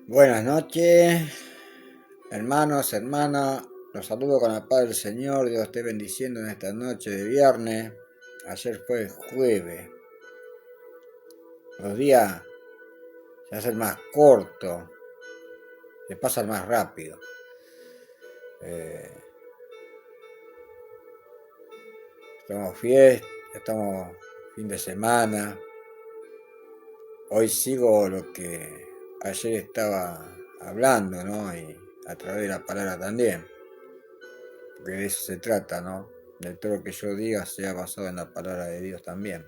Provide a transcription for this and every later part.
Buenas noches, hermanos, hermanas. Los saludo con la paz del Señor. Dios esté bendiciendo en esta noche de viernes. Ayer fue jueves. Los días se hacen más cortos, se pasan más rápido. Eh, estamos fiestas, estamos fin de semana. Hoy sigo lo que ayer estaba hablando, ¿no? Y a través de la palabra también. Porque de eso se trata, ¿no? De todo lo que yo diga sea basado en la palabra de Dios también.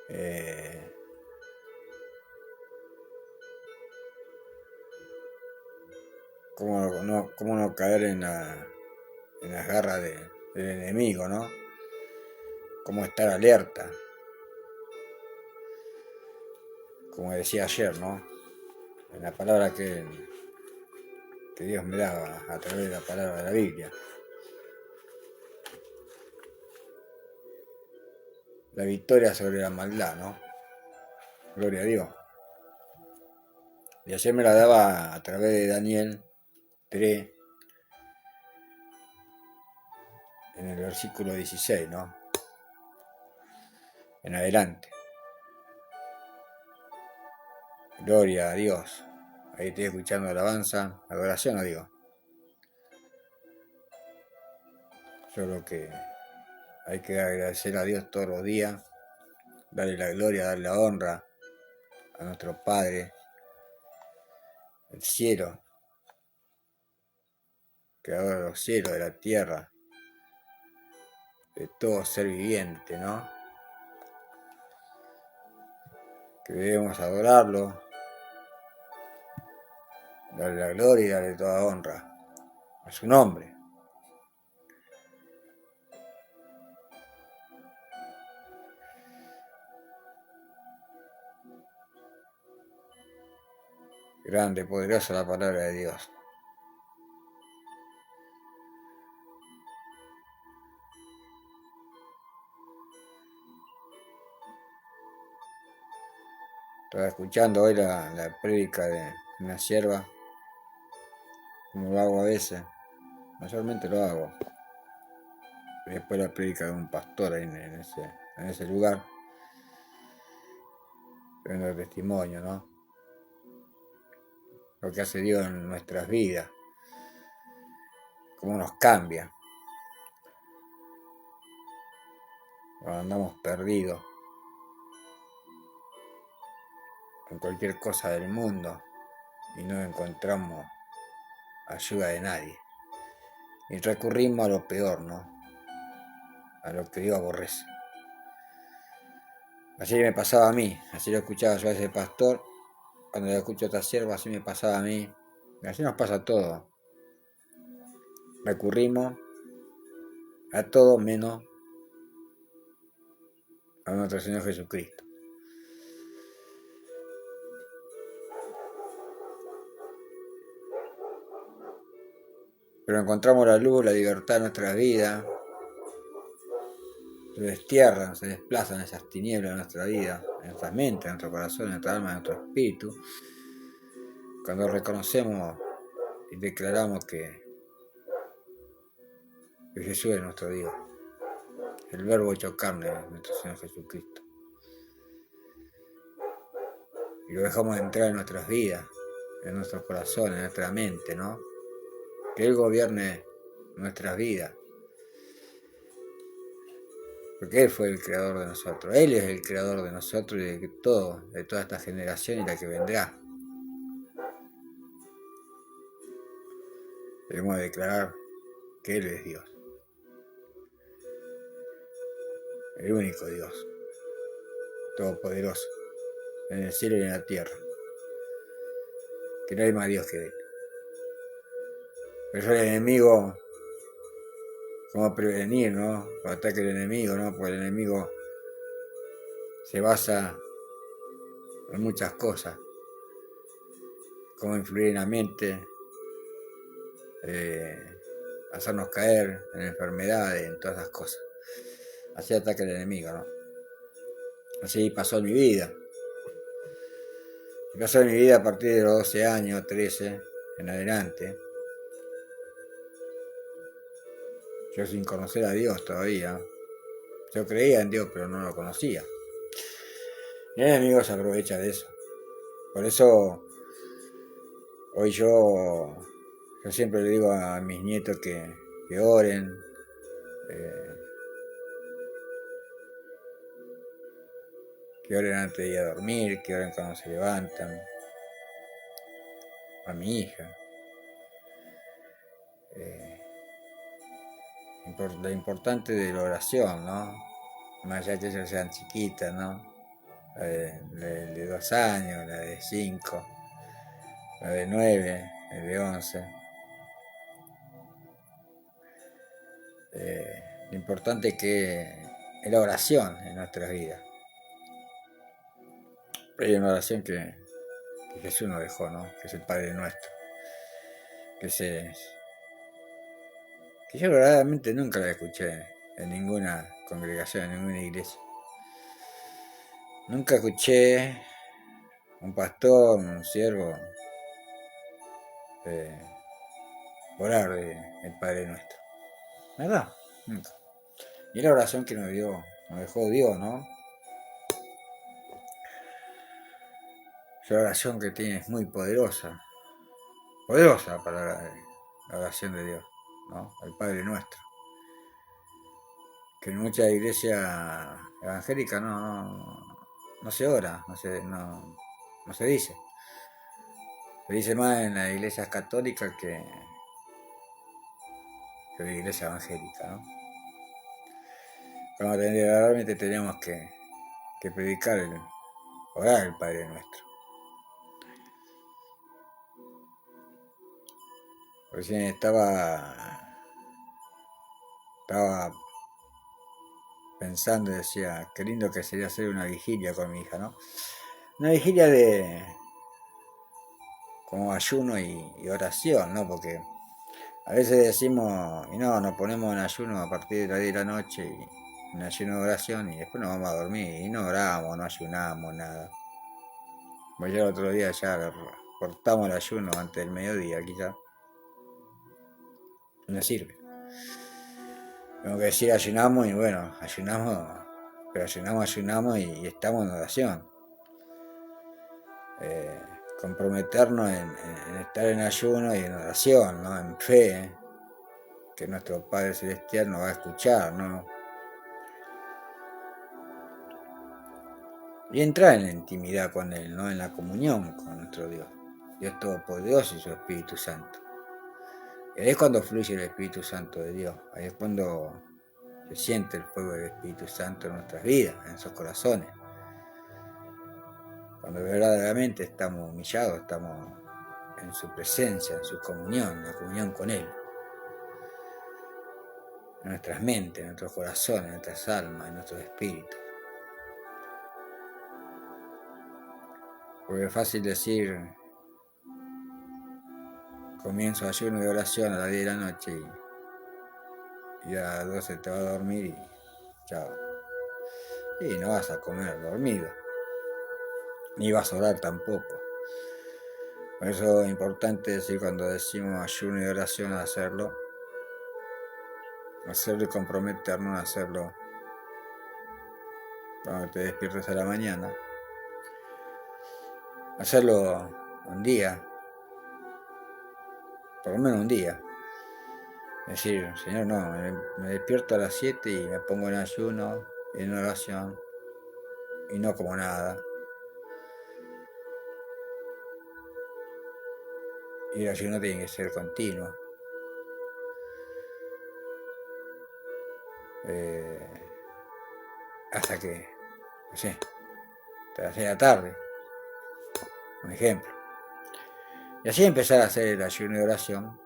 Eh, cómo no caer en las garras del enemigo, ¿no? Cómo estar alerta, como decía ayer, ¿no? En la palabra que Dios me daba a través de la palabra de la Biblia. La victoria sobre la maldad, ¿no? Gloria a Dios. Y ayer me la daba a través de Daniel 3, en el versículo 16, ¿no? En adelante. Gloria a Dios. Ahí estoy escuchando alabanza, adoración, no digo. Solo que hay que agradecer a Dios todos los días, darle la gloria, darle la honra a nuestro Padre, el cielo, creador de los cielos, de la tierra, de todo ser viviente, ¿no? Que debemos adorarlo, darle la gloria y darle toda honra a su nombre. Grande, poderosa la palabra de Dios. Estaba escuchando hoy la prédica de una sierva, como lo hago a veces, mayormente lo hago. Y después la prédica de un pastor ahí en ese lugar, dando testimonio, ¿no? Lo que hace Dios en nuestras vidas, cómo nos cambia, cuando andamos perdidos en cualquier cosa del mundo y no encontramos ayuda de nadie. Y recurrimos a lo peor, ¿no? A lo que Dios aborrece. Así me pasaba a mí, así lo escuchaba yo a ese pastor, cuando lo escucho a otra sierva, así me pasaba a mí. Y así nos pasa a todos. Recurrimos a todo menos a nuestro Señor Jesucristo. Pero encontramos la luz, la libertad en nuestra vida. Se destierran, se desplazan esas tinieblas de nuestra vida, en nuestra mente, en nuestro corazón, en nuestra alma, en nuestro espíritu. Cuando reconocemos y declaramos que Jesús es nuestro Dios, el verbo hecho carne es nuestro Señor Jesucristo. Y lo dejamos entrar en nuestras vidas, en nuestros corazones, en nuestra mente, ¿no? Que Él gobierne nuestras vidas. Porque Él fue el creador de nosotros. Él es el creador de nosotros y de todo, de toda esta generación y la que vendrá. Debemos declarar que Él es Dios. El único Dios. Todopoderoso. En el cielo y en la tierra. Que no hay más Dios que Él. Pero el enemigo, cómo prevenir, ¿no? El ataque del enemigo, ¿no? Porque el enemigo se basa en muchas cosas. Cómo influir en la mente, hacernos caer en enfermedades, en todas esas cosas. Así ataca el enemigo, ¿no? Así pasó en mi vida. El caso de mi vida a partir de los 12 años, 13 en adelante, yo sin conocer a Dios todavía, yo creía en Dios pero no lo conocía. Y el enemigo se aprovecha de eso. Por eso hoy yo siempre le digo a mis nietos que oren, que oren antes de ir a dormir, que oren cuando se levantan. A mi hija. Lo importante de la oración, ¿no? Más allá de que ellos sean chiquitas, ¿no? La de 2 años, la de 5, la de 9, la de 11. Lo importante es la oración en nuestras vidas. Hay una oración que Jesús nos dejó, ¿no? Que es el Padre Nuestro. Que yo verdaderamente nunca la escuché en ninguna congregación, en ninguna iglesia. Nunca escuché un pastor, un siervo, orar el Padre Nuestro. ¿Verdad? Nunca. Y la oración que nos dejó Dios, ¿no? La oración que tiene es muy poderosa. Poderosa para la oración de Dios, ¿no? El Padre Nuestro. Que en muchas iglesias evangélicas no se ora, no se dice. Se dice más en las iglesias católicas que en la iglesia evangélica, ¿no? Cuando realmente tenemos que predicar orar el Padre Nuestro. Recién estaba pensando y decía, qué lindo que sería hacer una vigilia con mi hija, ¿no? Una vigilia como ayuno y oración, ¿no? Porque a veces decimos, y nos ponemos en ayuno a partir de las 10 de la noche, y en ayuno de oración, y después nos vamos a dormir, y no oramos, no ayunamos, nada. Pues ya el otro día ya cortamos el ayuno antes del mediodía, quizá. No sirve. Tengo que decir ayunamos, y bueno, pero ayunamos y estamos en oración. Comprometernos en estar en ayuno y en oración, ¿no? En fe, que nuestro Padre Celestial nos va a escuchar, ¿no? Y entrar en la intimidad con Él, ¿no? En la comunión con nuestro Dios. Dios Todopoderoso y su Espíritu Santo. Y ahí es cuando fluye el Espíritu Santo de Dios. Ahí es cuando se siente el fuego del Espíritu Santo en nuestras vidas, en nuestros corazones. Cuando verdaderamente estamos humillados, estamos en su presencia, en su comunión, en la comunión con Él. En nuestras mentes, en nuestros corazones, en nuestras almas, en nuestros espíritus. Porque es fácil decir, comienzo ayuno de oración a las 10 de la noche y a las 12 te vas a dormir y chao. Y no vas a comer dormido, ni vas a orar tampoco. Por eso es importante decir cuando decimos ayuno y oración hacerlo y comprometernos a hacerlo cuando te despiertes a la mañana. Hacerlo un día, por lo menos un día. Es decir, Señor, no, me despierto a las 7 y me pongo en ayuno, en oración, y no como nada. Y el ayuno tiene que ser continuo. Hasta que, no sé, hasta las 6 de la tarde, un ejemplo. Y así empezar a hacer el ayuno de oración.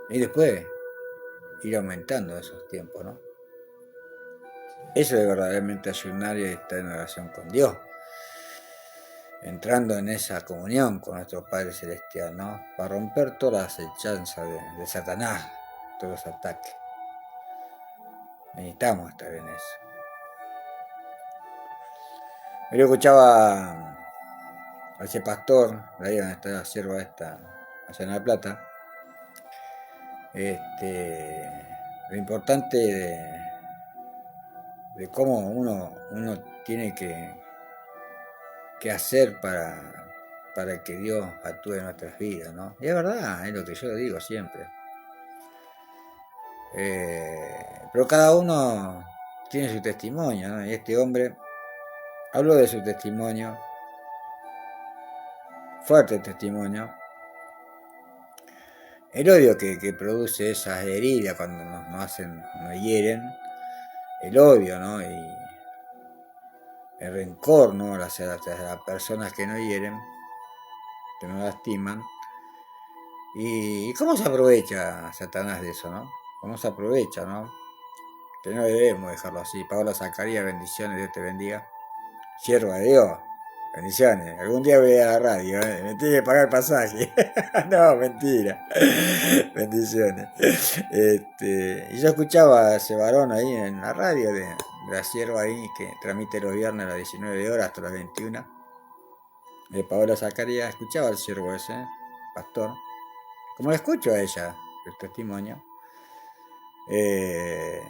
Y después ir aumentando esos tiempos, ¿no? Eso es verdaderamente ayunar y estar en oración con Dios. Entrando en esa comunión con nuestro Padre Celestial, ¿no? Para romper todas las acechanzas de Satanás, todos los ataques. Necesitamos estar en eso. Yo escuchaba a ese pastor, de ahí donde está la sierva esta, allá en La Plata, lo importante de cómo uno tiene que hacer para que Dios actúe en nuestras vidas, ¿no? Y es verdad, es lo que yo digo siempre. Pero cada uno tiene su testimonio, ¿no? Y este hombre habló de su testimonio, fuerte testimonio, el odio que produce esas heridas cuando nos hieren, el odio, ¿no? Y el rencor, ¿no? Hacia las personas que nos hieren, que nos lastiman. ¿Y cómo se aprovecha Satanás de eso, no? ¿Cómo se aprovecha, no? Que no debemos dejarlo así. Paola Zacarías, bendiciones, Dios te bendiga. Sierva de Dios, bendiciones. Algún día voy a la radio, me tiene que pagar el pasaje. No, mentira. Bendiciones. Y yo escuchaba a ese varón ahí en la radio de la sierva ahí que transmite los viernes a las 19 horas hasta las 21. De Paola Zacarías, escuchaba al siervo ese, pastor. Como lo escucho a ella, el testimonio. De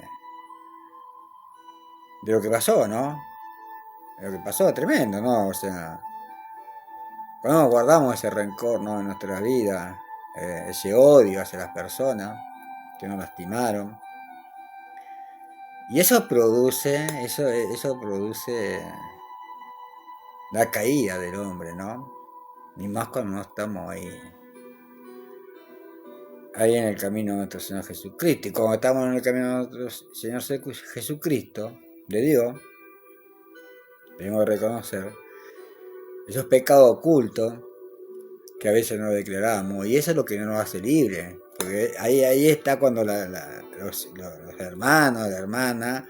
lo que pasó, ¿no? De lo que pasó, tremendo, ¿no? O sea, cuando guardamos ese rencor, ¿no? En nuestra vida, ese odio hacia las personas que nos lastimaron. Y eso produce la caída del hombre, ¿no? Ni más cuando no estamos ahí en el camino de nuestro Señor Jesucristo. Y cuando estamos en el camino de nuestro Señor Jesucristo, de Dios, tenemos que reconocer esos pecados ocultos que a veces no declaramos, y eso es lo que no nos hace libres, porque ahí está cuando los hermanos, la hermana,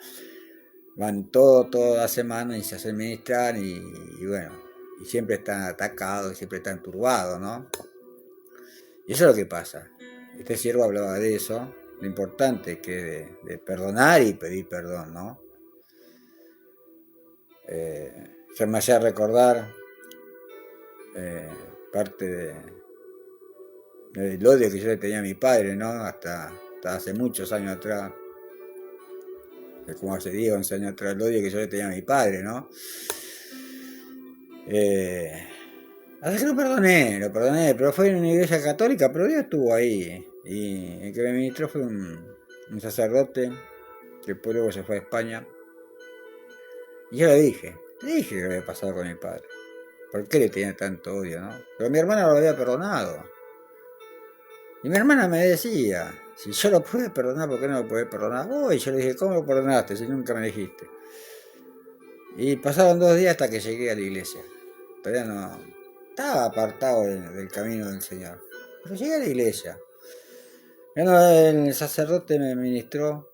van toda la semana y se hacen ministrar y bueno, y siempre están atacados, y siempre están turbados, ¿no? Y eso es lo que pasa. Este siervo hablaba de eso, lo importante que es de perdonar y pedir perdón, ¿no? Se me hacía recordar parte del odio que yo le tenía a mi padre, ¿no? Hasta hace muchos años atrás, como hace 10, 11 años atrás, el odio que yo le tenía a mi padre, ¿no? Hasta que lo perdoné, pero fue en una iglesia católica, pero Dios estuvo ahí. Y el que me ministró fue un sacerdote que después luego se fue a España. Y yo le dije que había pasado con mi padre. ¿Por qué le tenía tanto odio, no? Pero mi hermana lo había perdonado. Y mi hermana me decía, si yo lo pude perdonar, ¿por qué no lo puedes perdonar vos? Y yo le dije, ¿cómo lo perdonaste si nunca me dijiste? Y pasaron 2 días hasta que llegué a la iglesia. Todavía no estaba apartado del camino del Señor. Pero llegué a la iglesia. Bueno, el sacerdote me ministró,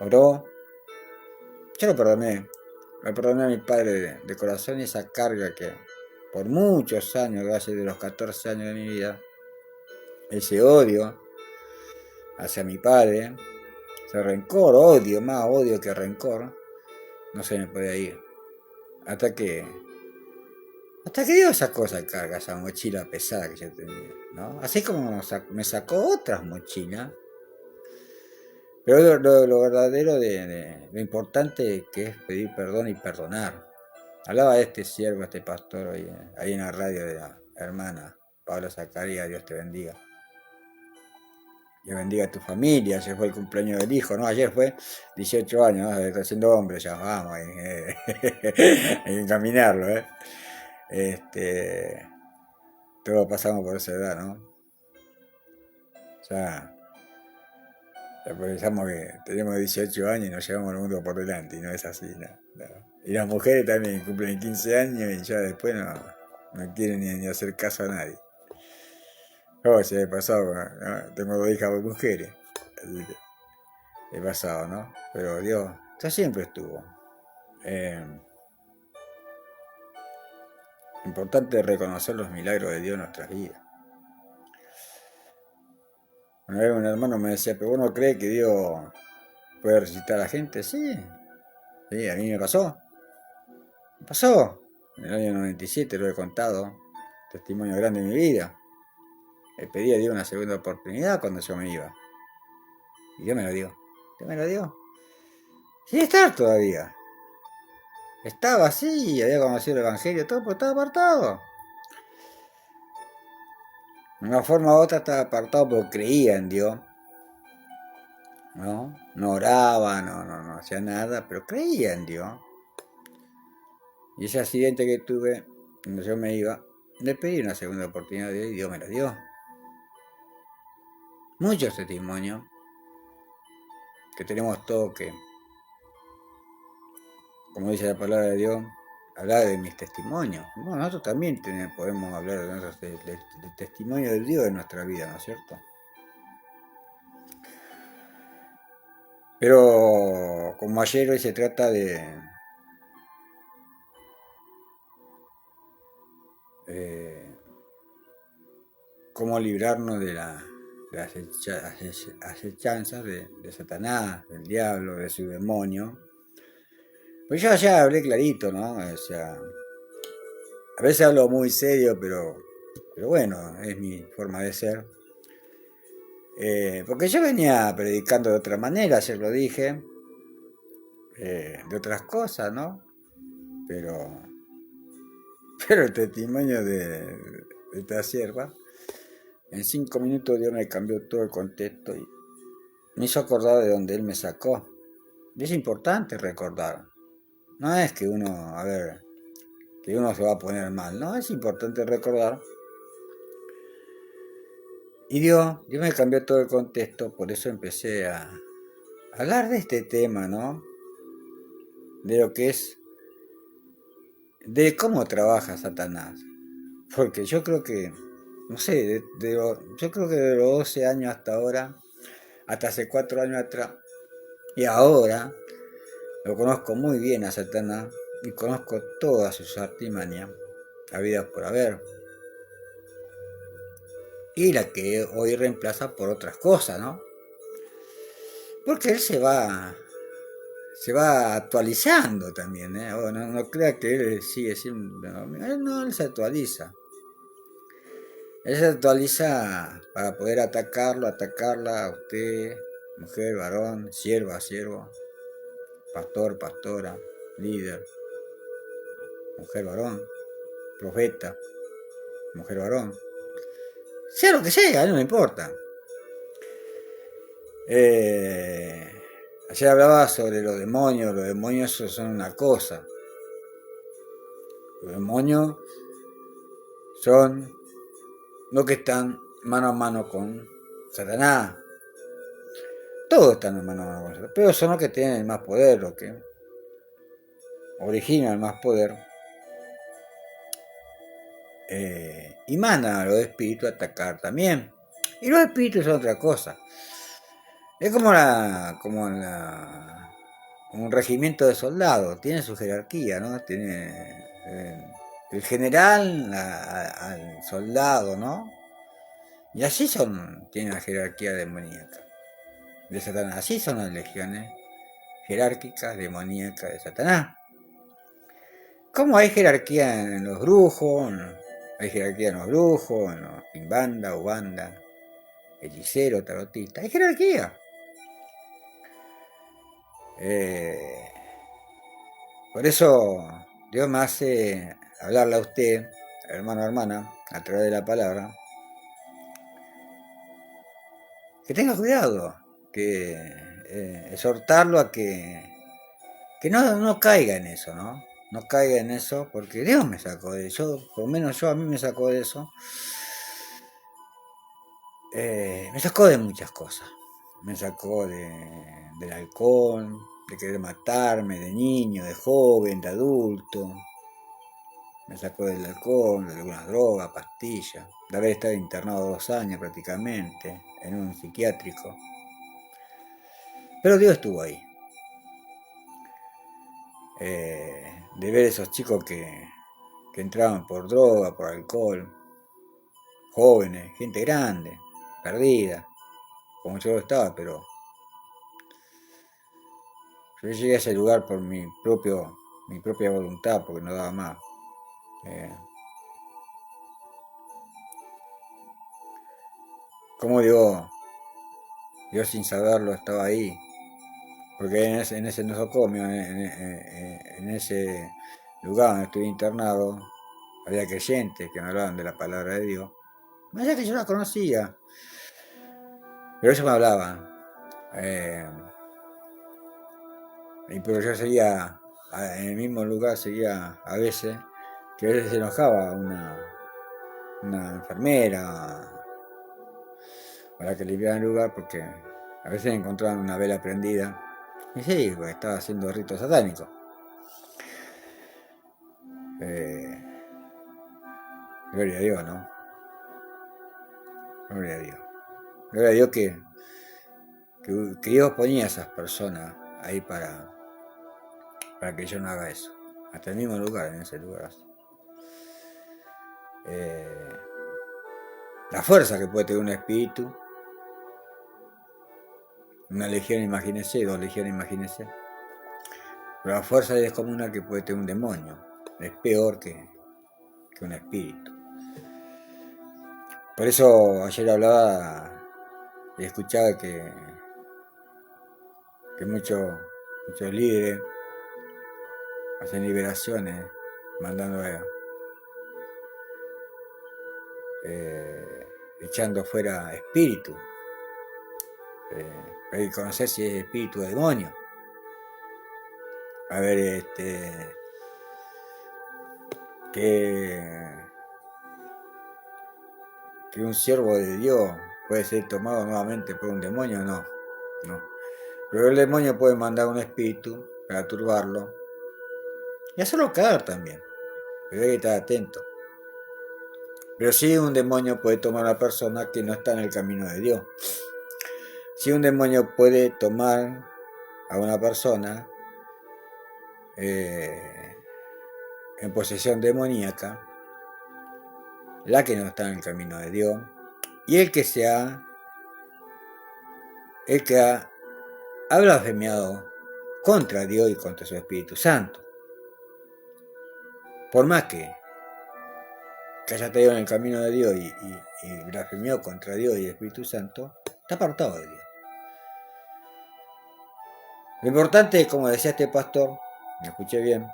oró. Yo lo perdoné. Me perdoné a mi padre de corazón, y esa carga que por muchos años, casi de los 14 años de mi vida, ese odio hacia mi padre, ese rencor, odio, más odio que rencor, no se me podía ir. Hasta que Dios sacó esa carga, esa mochila pesada que yo tenía, ¿no? Así como me sacó otras mochilas. Pero lo verdadero lo importante que es pedir perdón y perdonar. Hablaba de este siervo, este pastor, ahí en la radio de la hermana Paola Zacarías, Dios te bendiga. Dios bendiga a tu familia. Ayer fue el cumpleaños del hijo, ¿no? Ayer fue 18 años, ¿no? Está siendo hombre ya, vamos, hay que encaminarlo, ¿eh? Todos pasamos por esa edad, ¿no? Ya pensamos que tenemos 18 años y nos llevamos el mundo por delante, y no es así, ¿no? Y las mujeres también cumplen 15 años y ya después no quieren ni hacer caso a nadie. Oh, se he pasado, ¿no? Tengo 2 hijas mujeres, así que he pasado, ¿no? Pero Dios ya siempre estuvo. Importante reconocer los milagros de Dios en nuestras vidas. Una vez un hermano me decía, ¿pero vos no crees que Dios puede resucitar a la gente? Sí, a mí me pasó. Pasó, en el año 97 lo he contado, testimonio grande de mi vida. Le pedí a Dios una segunda oportunidad cuando yo me iba. Y Dios me lo dio. Dios me lo dio. Sin estar todavía. Estaba así, había conocido el Evangelio, todo, pero estaba apartado. De una forma u otra estaba apartado porque creía en Dios. No oraba, no hacía nada, pero creía en Dios. Y ese accidente que tuve, cuando yo me iba, le pedí una segunda oportunidad y Dios me la dio. Muchos testimonios que tenemos todos que, como dice la palabra de Dios, hablar de mis testimonios. Bueno, nosotros también podemos hablar de nuestros de testimonio de Dios en nuestra vida, ¿no es cierto? Pero como ayer hoy se trata de cómo librarnos de las acechanzas de Satanás, del diablo, de su demonio. Pues yo ya hablé clarito, ¿no? O sea, a veces hablo muy serio, pero bueno, es mi forma de ser. Porque yo venía predicando de otra manera, ayer lo dije, de otras cosas, ¿no? Pero, pero el testimonio de esta sierva, en 5 minutos Dios me cambió todo el contexto y me hizo acordar de donde Él me sacó. Y es importante recordar. No es que uno, a ver, que uno se va a poner mal, no, es importante recordar. Y Dios me cambió todo el contexto, por eso empecé a hablar de este tema, ¿no? De lo que es, de cómo trabaja Satanás. Porque yo creo que, no sé, yo creo que de los 12 años hasta ahora, hasta hace 4 años atrás, y ahora, lo conozco muy bien a Satanás y conozco todas sus artimañas, habidas por haber. Y la que hoy reemplaza por otras cosas, ¿no? Porque él se va actualizando también, ¿eh? No crea que él sigue siendo, él se actualiza. Él se actualiza para poder atacarla a usted, mujer, varón, sierva, siervo, pastor, pastora, líder, mujer, varón, profeta, mujer, varón. Sea lo que sea, a él no le importa. Ayer hablaba sobre los demonios son una cosa. Los demonios son los que están mano a mano con Satanás. Todos están mano a mano con Satanás, pero son los que tienen el más poder, los que originan el más poder. Y mandan a los espíritus a atacar también. Y los espíritus son otra cosa. Es como un regimiento de soldados, tiene su jerarquía, ¿no? Tiene el general al soldado, ¿no? Y así tienen la jerarquía demoníaca de Satanás. Así son las legiones jerárquicas demoníacas de Satanás. Como hay jerarquía en los brujos, hay jerarquía en los brujos, en los pimbanda, ubanda, hechicero, tarotista, hay jerarquía. Por eso Dios me hace hablarle a usted, hermano o hermana, a través de la palabra, que tenga cuidado, que exhortarlo a que no caiga en eso, ¿no? No caiga en eso, porque Dios me sacó de eso, por lo menos a mí me sacó de eso. Me sacó de muchas cosas. Me sacó del alcohol, de querer matarme, de niño, de joven, de adulto. Me sacó del alcohol, de algunas drogas, pastillas, de haber estado internado 2 años prácticamente en un psiquiátrico. Pero Dios estuvo ahí. De ver esos chicos que entraban por droga, por alcohol, jóvenes, gente grande, perdida, como yo estaba, pero yo llegué a ese lugar por mi propio mi propia voluntad porque no daba más. Como digo, yo sin saberlo estaba ahí, porque en ese nosocomio, en ese lugar donde estuve internado, había creyentes que me hablaban de la palabra de Dios. No sé que yo la conocía, pero ellos me hablaban. Pero yo seguía, en el mismo lugar seguía a veces, que a veces se enojaba una enfermera a la que limpiaban el lugar porque a veces encontraban una vela prendida. Y sí, pues estaba haciendo ritos satánicos. Gloria a Dios, ¿no? Gloria a Dios. Gloria a Dios que Dios ponía a esas personas ahí para que yo no haga eso. Hasta el mismo lugar, en ese lugar. La fuerza que puede tener un espíritu. Una legión, imagínese, 2 legiones, imagínese. Pero la fuerza es como una que puede tener un demonio. Es peor que un espíritu. Por eso ayer hablaba y escuchaba que muchos líderes hacen liberaciones mandando echando fuera espíritu. Hay que conocer si es espíritu o demonio. A ver, que un siervo de Dios puede ser tomado nuevamente por un demonio, no. Pero el demonio puede mandar un espíritu para turbarlo y hacerlo caer también. Pero hay que estar atento. Pero sí, un demonio puede tomar a una persona que no está en el camino de Dios. Sí, un demonio puede tomar a una persona en posesión demoníaca, la que no está en el camino de Dios, y el que ha blasfemiado contra Dios y contra su Espíritu Santo. Por más que haya estado en el camino de Dios y blasfemió contra Dios y el Espíritu Santo, está apartado de Dios. Lo importante, como decía este pastor, me escuché bien,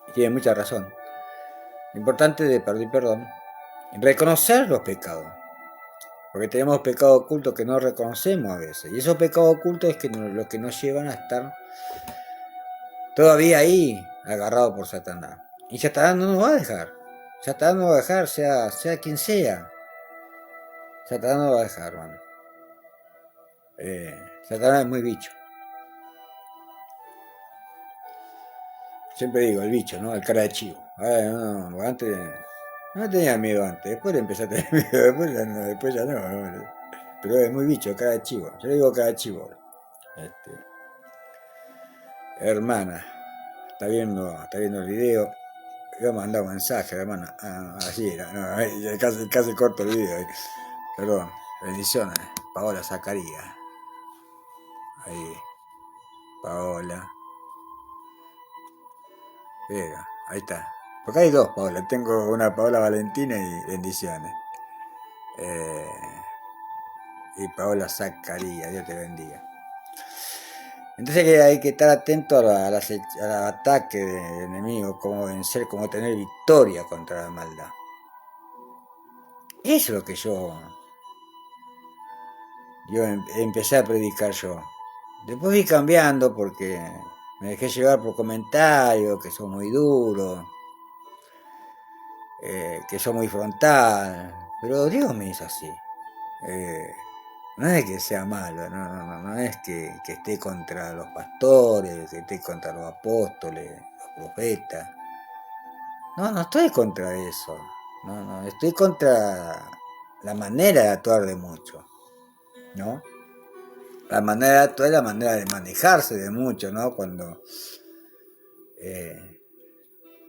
y tiene mucha razón, lo importante de pedir perdón, reconocer los pecados. Porque tenemos pecados ocultos que no reconocemos a veces. Y esos pecados ocultos es lo que nos llevan a estar todavía ahí, agarrados por Satanás. Y Satanás no nos va a dejar. Satanás no va a dejar, sea quien sea. Satanás no va a dejar, hermano. Satanás es muy bicho. Siempre digo, el bicho, ¿no? El cara de chivo. No, antes no tenía miedo antes, después le empecé a tener miedo, después ya no. Pero es muy bicho, cara de chivo. Yo le digo cara de chivo. Hermana, está viendo el video. Yo mandaba un mensaje, hermana. Así era, no, casi corto el video. Perdón, bendiciones. Paola Zacarías. Ahí, Paola. Ahí está. Porque hay 2 Paola. Tengo una Paola Valentina y bendiciones. Y Paola Zacarías, Dios te bendiga. Entonces hay que estar atento al ataque del enemigo, cómo vencer, cómo tener victoria contra la maldad. Eso es lo que yo empecé a predicar yo. Después fui cambiando porque me dejé llevar por comentarios que son muy duros, que son muy frontal, pero Dios me hizo así. No es que sea malo, no es que esté contra los pastores, que esté contra los apóstoles, los profetas. No estoy contra eso. No, estoy contra la manera de actuar de muchos, ¿no? La manera de actuar es la manera de manejarse de muchos, ¿no? Cuando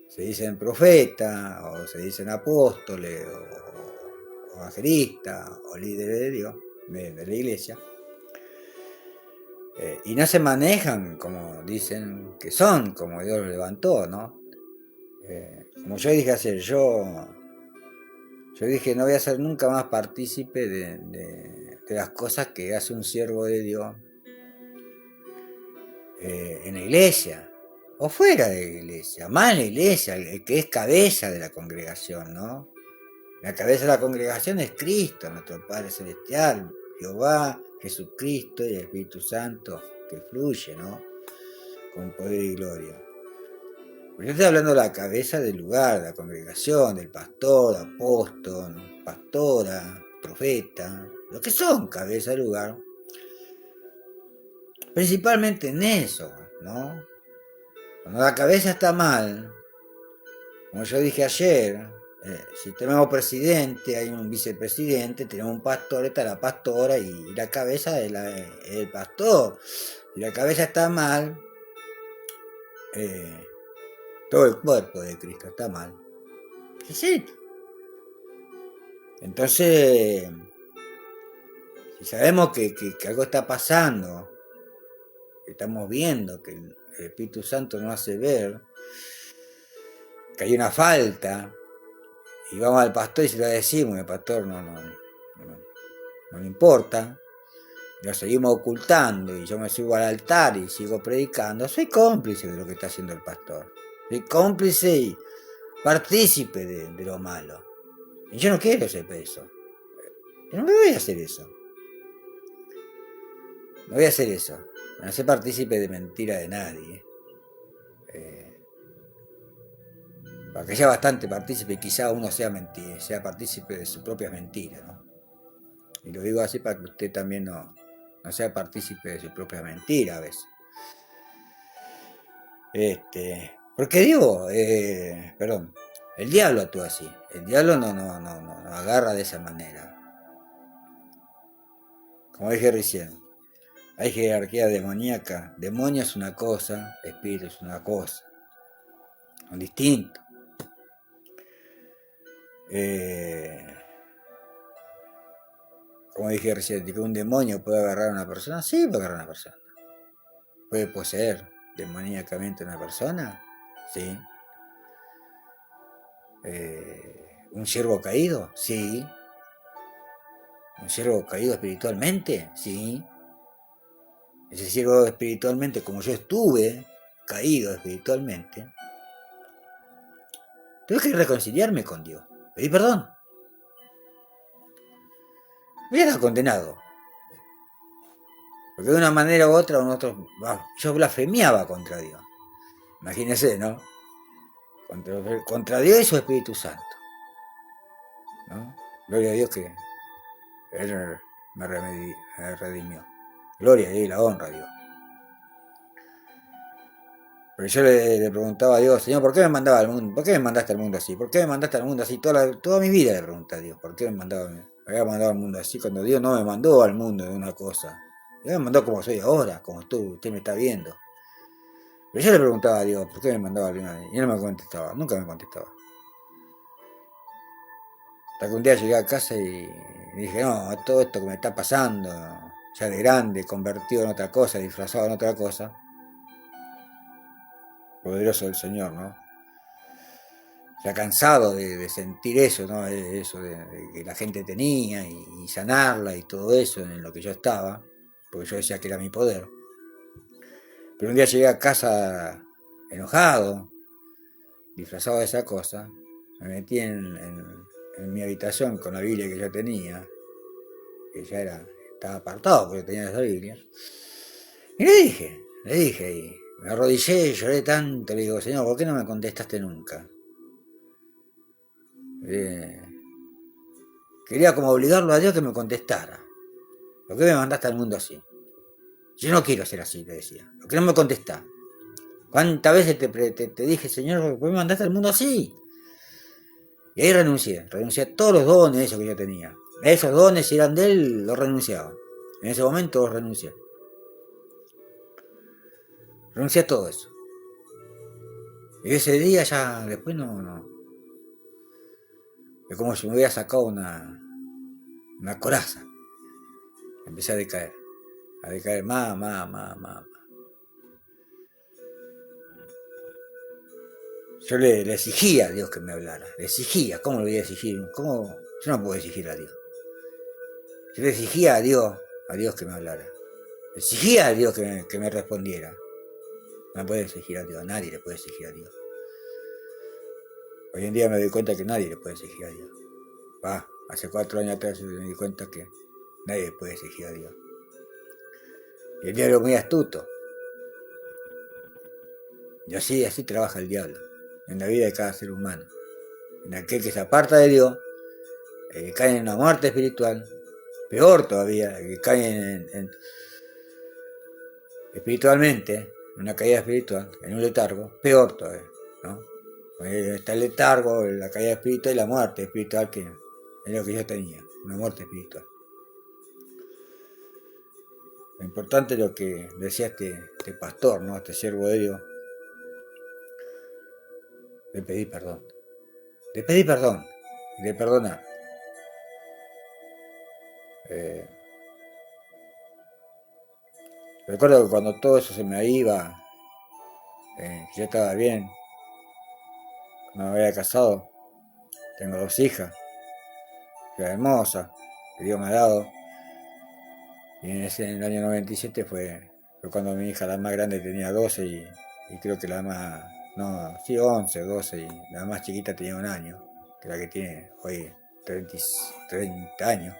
se dicen profetas, o se dicen apóstoles, o evangelistas, o líderes de Dios, de la iglesia. Y no se manejan como dicen que son, como Dios los levantó, ¿no? Como yo dije ayer, yo dije no voy a ser nunca más partícipe de las cosas que hace un siervo de Dios en la iglesia o fuera de la iglesia, más en la iglesia, el que es cabeza de la congregación, ¿no? La cabeza de la congregación es Cristo, nuestro Padre Celestial, Jehová, Jesucristo y el Espíritu Santo que fluye, ¿no? Con poder y gloria. Pero yo estoy hablando de la cabeza del lugar, de la congregación, del pastor, apóstol, pastora, profeta, lo que son cabeza del lugar. Principalmente en eso, ¿no? Cuando la cabeza está mal, como yo dije ayer, si tenemos presidente, hay un vicepresidente, tenemos un pastor, está la pastora y la cabeza es el pastor. Si la cabeza está mal, todo el cuerpo de Cristo está mal. Sí, sí. Entonces, si sabemos que algo está pasando, que estamos viendo, que el Espíritu Santo nos hace ver que hay una falta, y vamos al pastor y se lo decimos, el pastor no le importa, lo seguimos ocultando y yo me subo al altar y sigo predicando, soy cómplice de lo que está haciendo el pastor. Soy cómplice y partícipe de lo malo. Y yo no quiero ese peso. Yo no me voy a hacer eso. No voy a hacer eso. No voy a ser partícipe de mentira de nadie. Para que sea bastante partícipe, quizá uno sea partícipe de su propia mentira, ¿no? Y lo digo así para que usted también no sea partícipe de su propia mentira a veces. Porque digo, perdón, el diablo actúa así. El diablo no agarra de esa manera. Como dije recién, hay jerarquía demoníaca. Demonio es una cosa, espíritu es una cosa. Son distintos. Como dije recién, que un demonio puede agarrar a una persona, sí puede agarrar a una persona. Puede poseer demoníacamente a una persona, sí. ¿Un siervo caído? Sí. ¿Un siervo caído espiritualmente? Sí. Ese siervo espiritualmente, como yo estuve caído espiritualmente, tuve que reconciliarme con Dios, pedir perdón. Me era condenado. Porque de una manera u otra, yo blasfemiaba contra Dios. Imagínense, ¿no? Contra Dios y su Espíritu Santo, ¿no? Gloria a Dios que Él me redimió. Gloria a Dios y la honra a Dios. Pero yo le preguntaba a Dios, Señor, ¿por qué me mandaba al mundo? ¿Por qué me mandaste al mundo así? ¿Por qué me mandaste al mundo así? Toda mi vida le pregunté a Dios, ¿por qué me había mandado al mundo así? Cuando Dios no me mandó al mundo de una cosa. Dios me mandó como soy ahora, como usted me está viendo. Pero yo le preguntaba a Dios, ¿por qué me mandaba al mundo? Y él no me contestaba, nunca me contestaba. Hasta que un día llegué a casa y dije, no, todo esto que me está pasando, ya de grande, convertido en otra cosa, disfrazado en otra cosa, poderoso el Señor, ¿no? Ya cansado de sentir eso, ¿no? Eso de que la gente tenía y sanarla y todo eso en lo que yo estaba, porque yo decía que era mi poder. Pero un día llegué a casa enojado, disfrazado de esa cosa, me metí en mi habitación con la Biblia que yo tenía, que ya estaba apartado porque tenía esa Biblia, y le dije, y me arrodillé y lloré tanto, le digo, Señor, ¿por qué no me contestaste nunca? Quería como obligarlo a Dios que me contestara. ¿Por qué me mandaste al mundo así? Yo no quiero ser así, le decía. ¿Por qué no me contestás? ¿Cuántas veces te dije, Señor, por qué me mandaste al mundo así? Y ahí renuncié a todos los dones esos que yo tenía. Esos dones, si eran de él, los renunciaba. En ese momento los renuncié. Renuncié a todo eso. Y ese día ya, después no. Es como si me hubiera sacado una coraza. Empecé a decaer. a decaer más. Yo le exigía a Dios que me hablara, le exigía, ¿cómo lo voy a exigir? ¿Cómo? Yo no puedo exigir a Dios. Yo le exigía a Dios que me hablara. Le exigía a Dios que me respondiera. No puede exigir a Dios, nadie le puede exigir a Dios. Hoy en día me doy cuenta que nadie le puede exigir a Dios. Hace 4 años atrás me di cuenta que nadie le puede exigir a Dios. Y el diablo es muy astuto. Y así trabaja el diablo, en la vida de cada ser humano. En aquel que se aparta de Dios, el que cae en una muerte espiritual, peor todavía, el que cae espiritualmente, en una caída espiritual, en un letargo, peor todavía, ¿no? Está el letargo, la caída espiritual y la muerte espiritual, que es lo que yo tenía, una muerte espiritual. Lo importante es lo que decía este pastor, ¿no? Este siervo de Dios. Le pedí perdón y le perdonar. Recuerdo que cuando todo eso se me iba, yo estaba bien, cuando me había casado, tengo 2 hijas, hija hermosa, que Dios me ha dado, y en el año 97 fue cuando mi hija, la más grande, tenía 12 y creo que la más, no, sí, 11, 12, y la más chiquita tenía 1 año, que la que tiene hoy 30 años.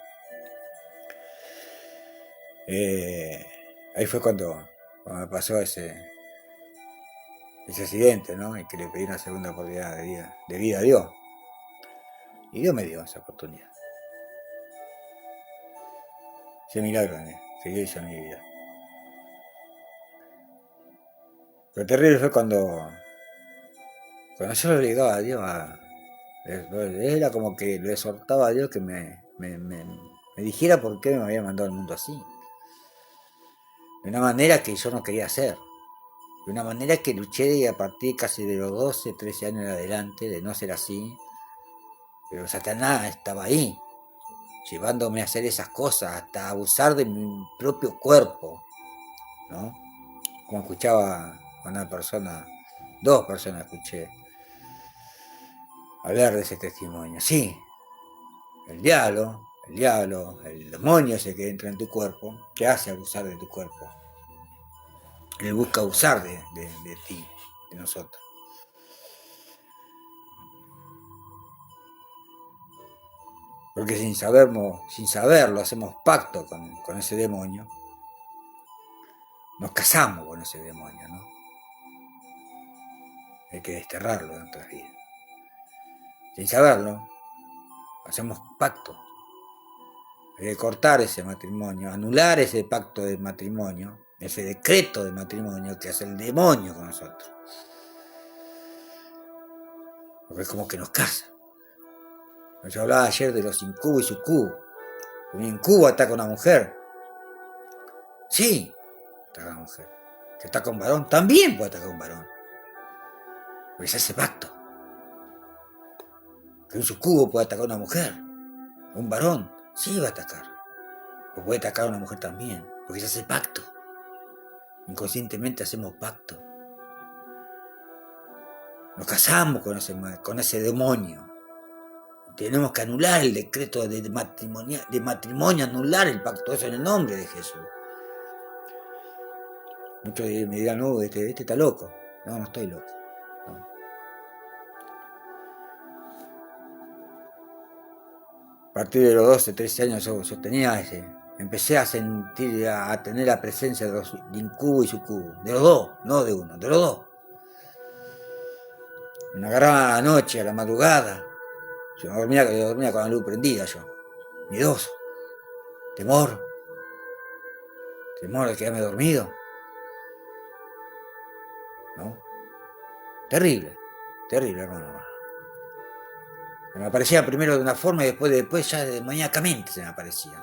Ahí fue cuando me pasó ese accidente, ¿no? Y que le pedí una segunda oportunidad de vida a Dios. Y Dios me dio esa oportunidad. Ese milagro que Dios hizo en mi vida. Lo terrible fue cuando yo le obligaba a Dios era como que le exhortaba a Dios que me dijera por qué me había mandado al mundo así. De una manera que yo no quería hacer. De una manera que luché a partir casi de los 12, 13 años en adelante de no ser así. Pero Satanás estaba ahí, llevándome a hacer esas cosas, hasta abusar de mi propio cuerpo, ¿no? Como escuchaba a una persona, 2 personas escuché hablar de ese testimonio. Sí, el diablo, el demonio ese que entra en tu cuerpo, te hace abusar de tu cuerpo. Él busca abusar de ti, de nosotros. Porque sin saberlo hacemos pacto con ese demonio. Nos casamos con ese demonio, ¿no? Hay que desterrarlo de nuestras vidas. Sin saberlo, hacemos pacto. Hay que cortar ese matrimonio, anular ese pacto de matrimonio, ese decreto de matrimonio que hace el demonio con nosotros. Porque es como que nos casa. Yo hablaba ayer de los incubos y sucubos. Un incubo ataca a una mujer. Sí, ataca a una mujer. Que ataca a un varón, también puede atacar a un varón. Porque se hace pacto. Que un sucubo puede atacar a una mujer. Un varón, sí va a atacar. O puede atacar a una mujer también. Porque se hace pacto. Inconscientemente hacemos pacto. Nos casamos con ese demonio. Tenemos que anular el decreto de matrimonio, anular el pacto, eso en el nombre de Jesús. Muchos me dirán, no, este está loco. No estoy loco. No. A partir de los 12, 13 años yo tenía empecé a sentir, a tener la presencia de los incubo y sucubo. De los 2, no de uno, de los 2. Me agarraba a la noche, a la madrugada. Yo dormía con la luz prendida yo. Miedoso. Temor de quedarme dormido. ¿No? Terrible, hermano. Me aparecían primero de una forma y después ya demoníacamente se me aparecían.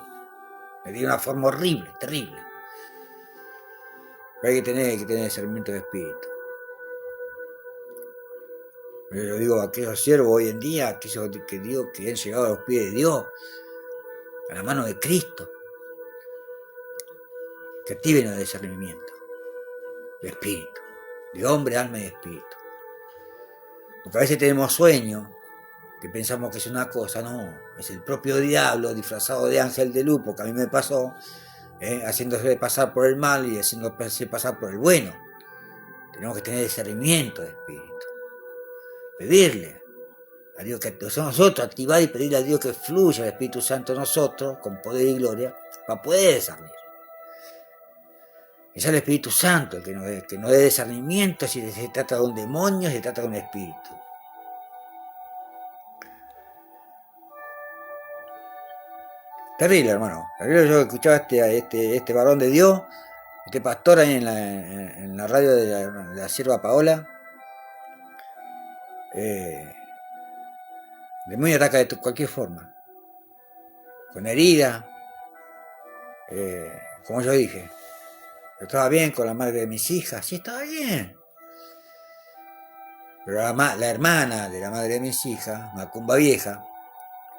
Me dio una forma horrible, terrible. Pero hay que tener discernimiento de espíritu. Yo lo digo a aquellos siervos hoy en día, aquellos que digo que han llegado a los pies de Dios, a la mano de Cristo, que activen el discernimiento de espíritu, de hombre, alma y espíritu. Porque a veces tenemos sueños que pensamos que es una cosa, no, es el propio diablo disfrazado de ángel de luz, porque a mí me pasó, haciéndose pasar por el mal y haciéndose pasar por el bueno. Tenemos que tener discernimiento de espíritu, pedirle a Dios que nosotros activar y pedirle a Dios que fluya el Espíritu Santo en nosotros con poder y gloria para poder discernir. Que sea el Espíritu Santo el que nos dé discernimiento si se trata de un demonio, si se trata de un espíritu. Terrible, hermano. Terrible. Yo escuchaba este varón de Dios, este pastor ahí en la radio de la sierva Paola. Demonio ataca de cualquier forma. Con herida. Como yo dije. Yo estaba bien con la madre de mis hijas. Sí, estaba bien. Pero la hermana de la madre de mis hijas, Macumba Vieja,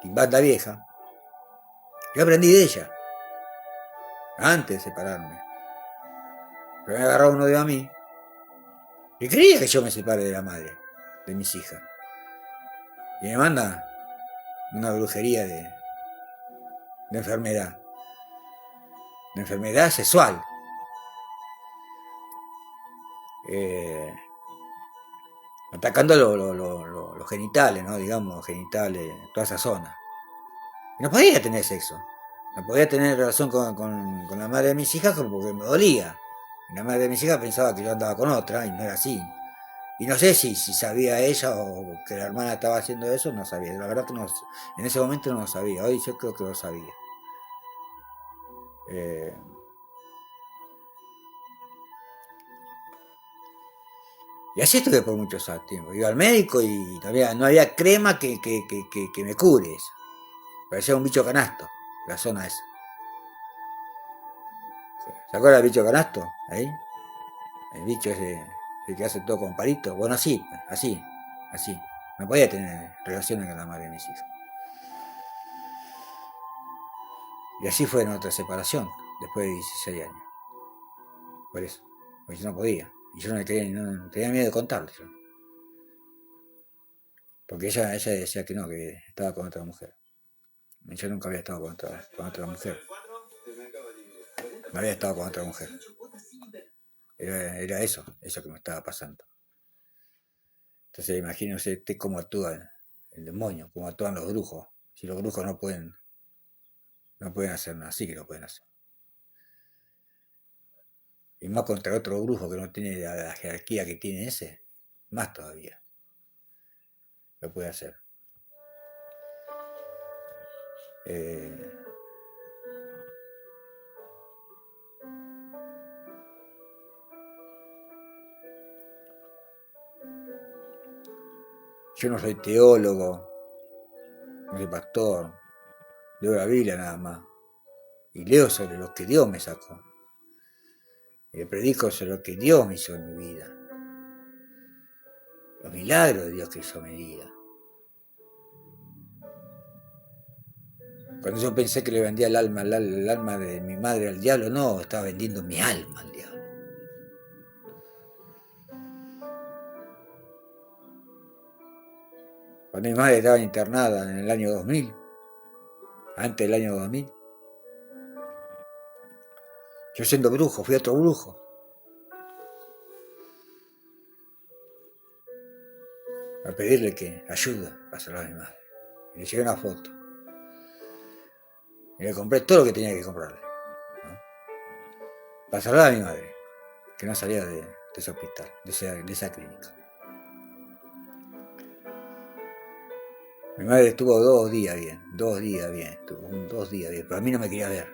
Quimbanda Vieja, yo aprendí de ella. Antes de separarme. Pero me agarró uno de a mí. Y quería que yo me separe de la madre de mis hijas. Y me manda una brujería de enfermedad. De enfermedad sexual. Atacando los genitales, ¿no? Digamos, los genitales, toda esa zona. Y no podía tener sexo. No podía tener relación con la madre de mis hijas porque me dolía. Y la madre de mis hijas pensaba que yo andaba con otra y no era así. Y no sé si sabía ella o que la hermana estaba haciendo eso, no sabía. La verdad que no, en ese momento no lo sabía. Hoy yo creo que lo sabía. Y así estuve por muchos tiempos. Iba al médico y no había crema que me cure eso. Parecía un bicho canasto, la zona esa. ¿Se acuerda del bicho canasto? Ahí. El bicho ese, el que hace todo con palitos. Bueno, así. No podía tener relaciones con la madre de mis hijos. Y así fue nuestra separación, después de 16 años. Por eso. Porque yo no podía. Y yo no tenía miedo de contarle. Yo. Porque ella decía que no, que estaba con otra mujer. Yo nunca había estado con otra mujer. No había estado con otra mujer. Era eso que me estaba pasando. Entonces imagínense cómo actúa el demonio, cómo actúan los brujos. Si los brujos no pueden hacer nada, sí que lo pueden hacer. Y más contra otro brujo que no tiene la jerarquía que tiene ese, más todavía. Lo puede hacer. Yo no soy teólogo, no soy pastor, leo la Biblia nada más. Y leo sobre lo que Dios me sacó. Y le predico sobre lo que Dios me hizo en mi vida. Los milagros de Dios que hizo en mi vida. Cuando yo pensé que le vendía el alma de mi madre al diablo, no, estaba vendiendo mi alma al diablo. Cuando mi madre estaba internada en el año 2000, antes del año 2000, yo siendo brujo, fui otro brujo. A pedirle que ayuda para salvar a mi madre. Y le llevé una foto. Y le compré todo lo que tenía que comprarle, ¿no? Para salvar a mi madre, que no salía de ese hospital, de esa clínica. Mi madre estuvo 2 días bien, estuvo 2 días bien, pero a mí no me quería ver,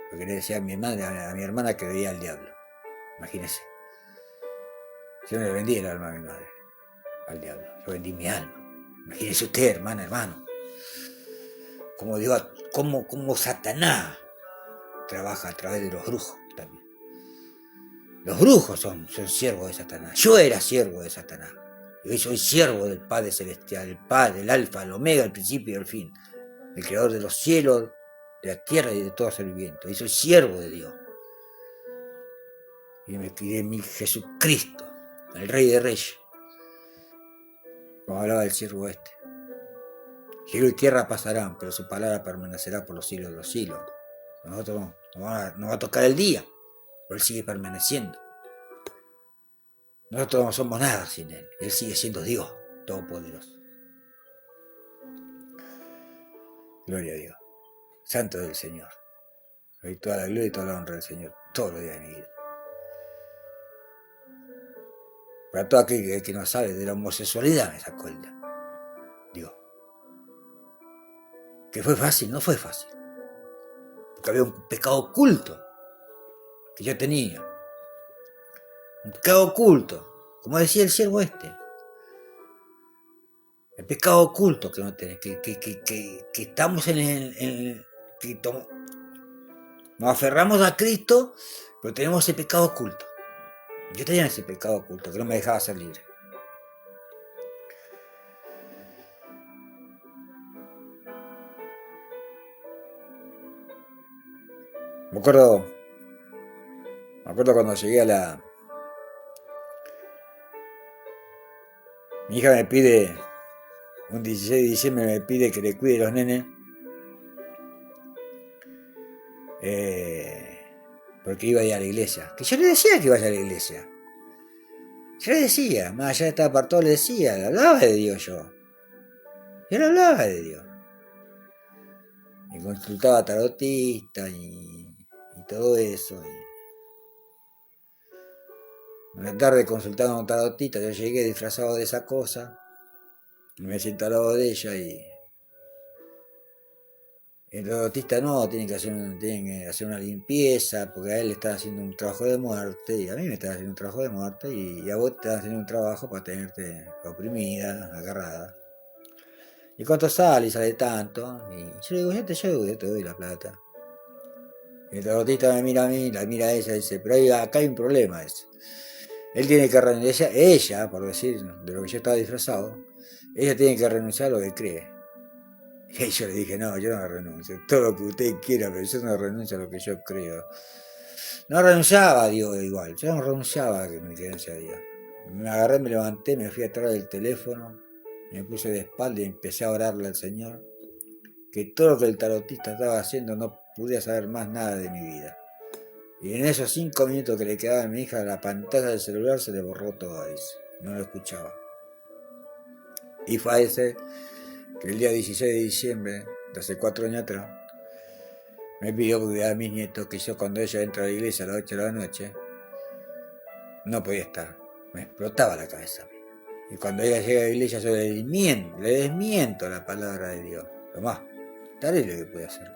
porque le decía a mi madre, a mi hermana que veía al diablo, imagínese. Yo no le vendí el alma a mi madre, al diablo, yo vendí mi alma. Imagínese usted, hermano, como digo, como Satanás trabaja a través de los brujos también. Los brujos son siervos de Satanás, yo era siervo de Satanás. Yo soy siervo del Padre Celestial, el Padre, el Alfa, el Omega, el principio y el fin, el Creador de los cielos, de la tierra y de todo ser viviente. Y soy siervo de Dios. y me crié mi Jesucristo, el Rey de Reyes, como hablaba el siervo este. Cielo y tierra pasarán, pero su palabra permanecerá por los siglos de los siglos. Nosotros nos va a tocar el día, pero Él sigue permaneciendo. Nosotros no somos nada sin Él. Él sigue siendo Dios Todopoderoso. Gloria a Dios. Santo del Señor. Doy toda la gloria y toda la honra del Señor todos los días de mi vida. Para todo aquel que no sabe de la homosexualidad me sacó el Dios. Que fue fácil, no fue fácil. Porque había un pecado oculto que yo tenía. Un pecado oculto, como decía el siervo este. El pecado oculto que no tenés, que estamos nos aferramos a Cristo, pero tenemos ese pecado oculto. Yo tenía ese pecado oculto que no me dejaba ser libre. Me acuerdo cuando llegué a mi hija me pide, un 16 de diciembre me pide que le cuide a los nenes, porque iba a ir a la iglesia. Que yo le decía que iba a ir a la iglesia. Yo le decía, más allá de estar apartado, le decía, le hablaba de Dios yo. Yo le hablaba de Dios. Y consultaba tarotista y todo eso. Una tarde consultando a un tarotista, yo llegué disfrazado de esa cosa. Y me senté al lado de ella y el tarotista no, tiene que hacer una limpieza, porque a él le están haciendo un trabajo de muerte, y a mí me están haciendo un trabajo de muerte, y a vos te están haciendo un trabajo para tenerte oprimida, agarrada. ¿Y cuánto sale? Y sale tanto. Y yo le digo, yo te ayudo, yo te doy la plata. Y el tarotista me mira a mí, la mira a ella y dice, pero acá hay un problema. Él tiene que renunciar, ella, por decir, de lo que yo estaba disfrazado, ella tiene que renunciar a lo que cree. Y yo le dije, no, yo no renuncio, todo lo que usted quiera, pero yo no renuncio a lo que yo creo. No renunciaba a Dios igual, yo no renunciaba a que mi creencia a Dios. Me agarré, me levanté, me fui atrás del teléfono, me puse de espalda y empecé a orarle al Señor, que todo lo que el tarotista estaba haciendo no podía saber más nada de mi vida. Y en esos 5 minutos que le quedaba a mi hija, la pantalla del celular se le borró todo ahí, no lo escuchaba. Y fue ese que el día 16 de diciembre, de hace 4 años atrás, me pidió cuidar a mis nietos, que yo cuando ella entra a la iglesia a las 8 de la noche, no podía estar, me explotaba la cabeza. Y cuando ella llega a la iglesia yo le desmiento la palabra de Dios. Lo más terrible que pude hacer.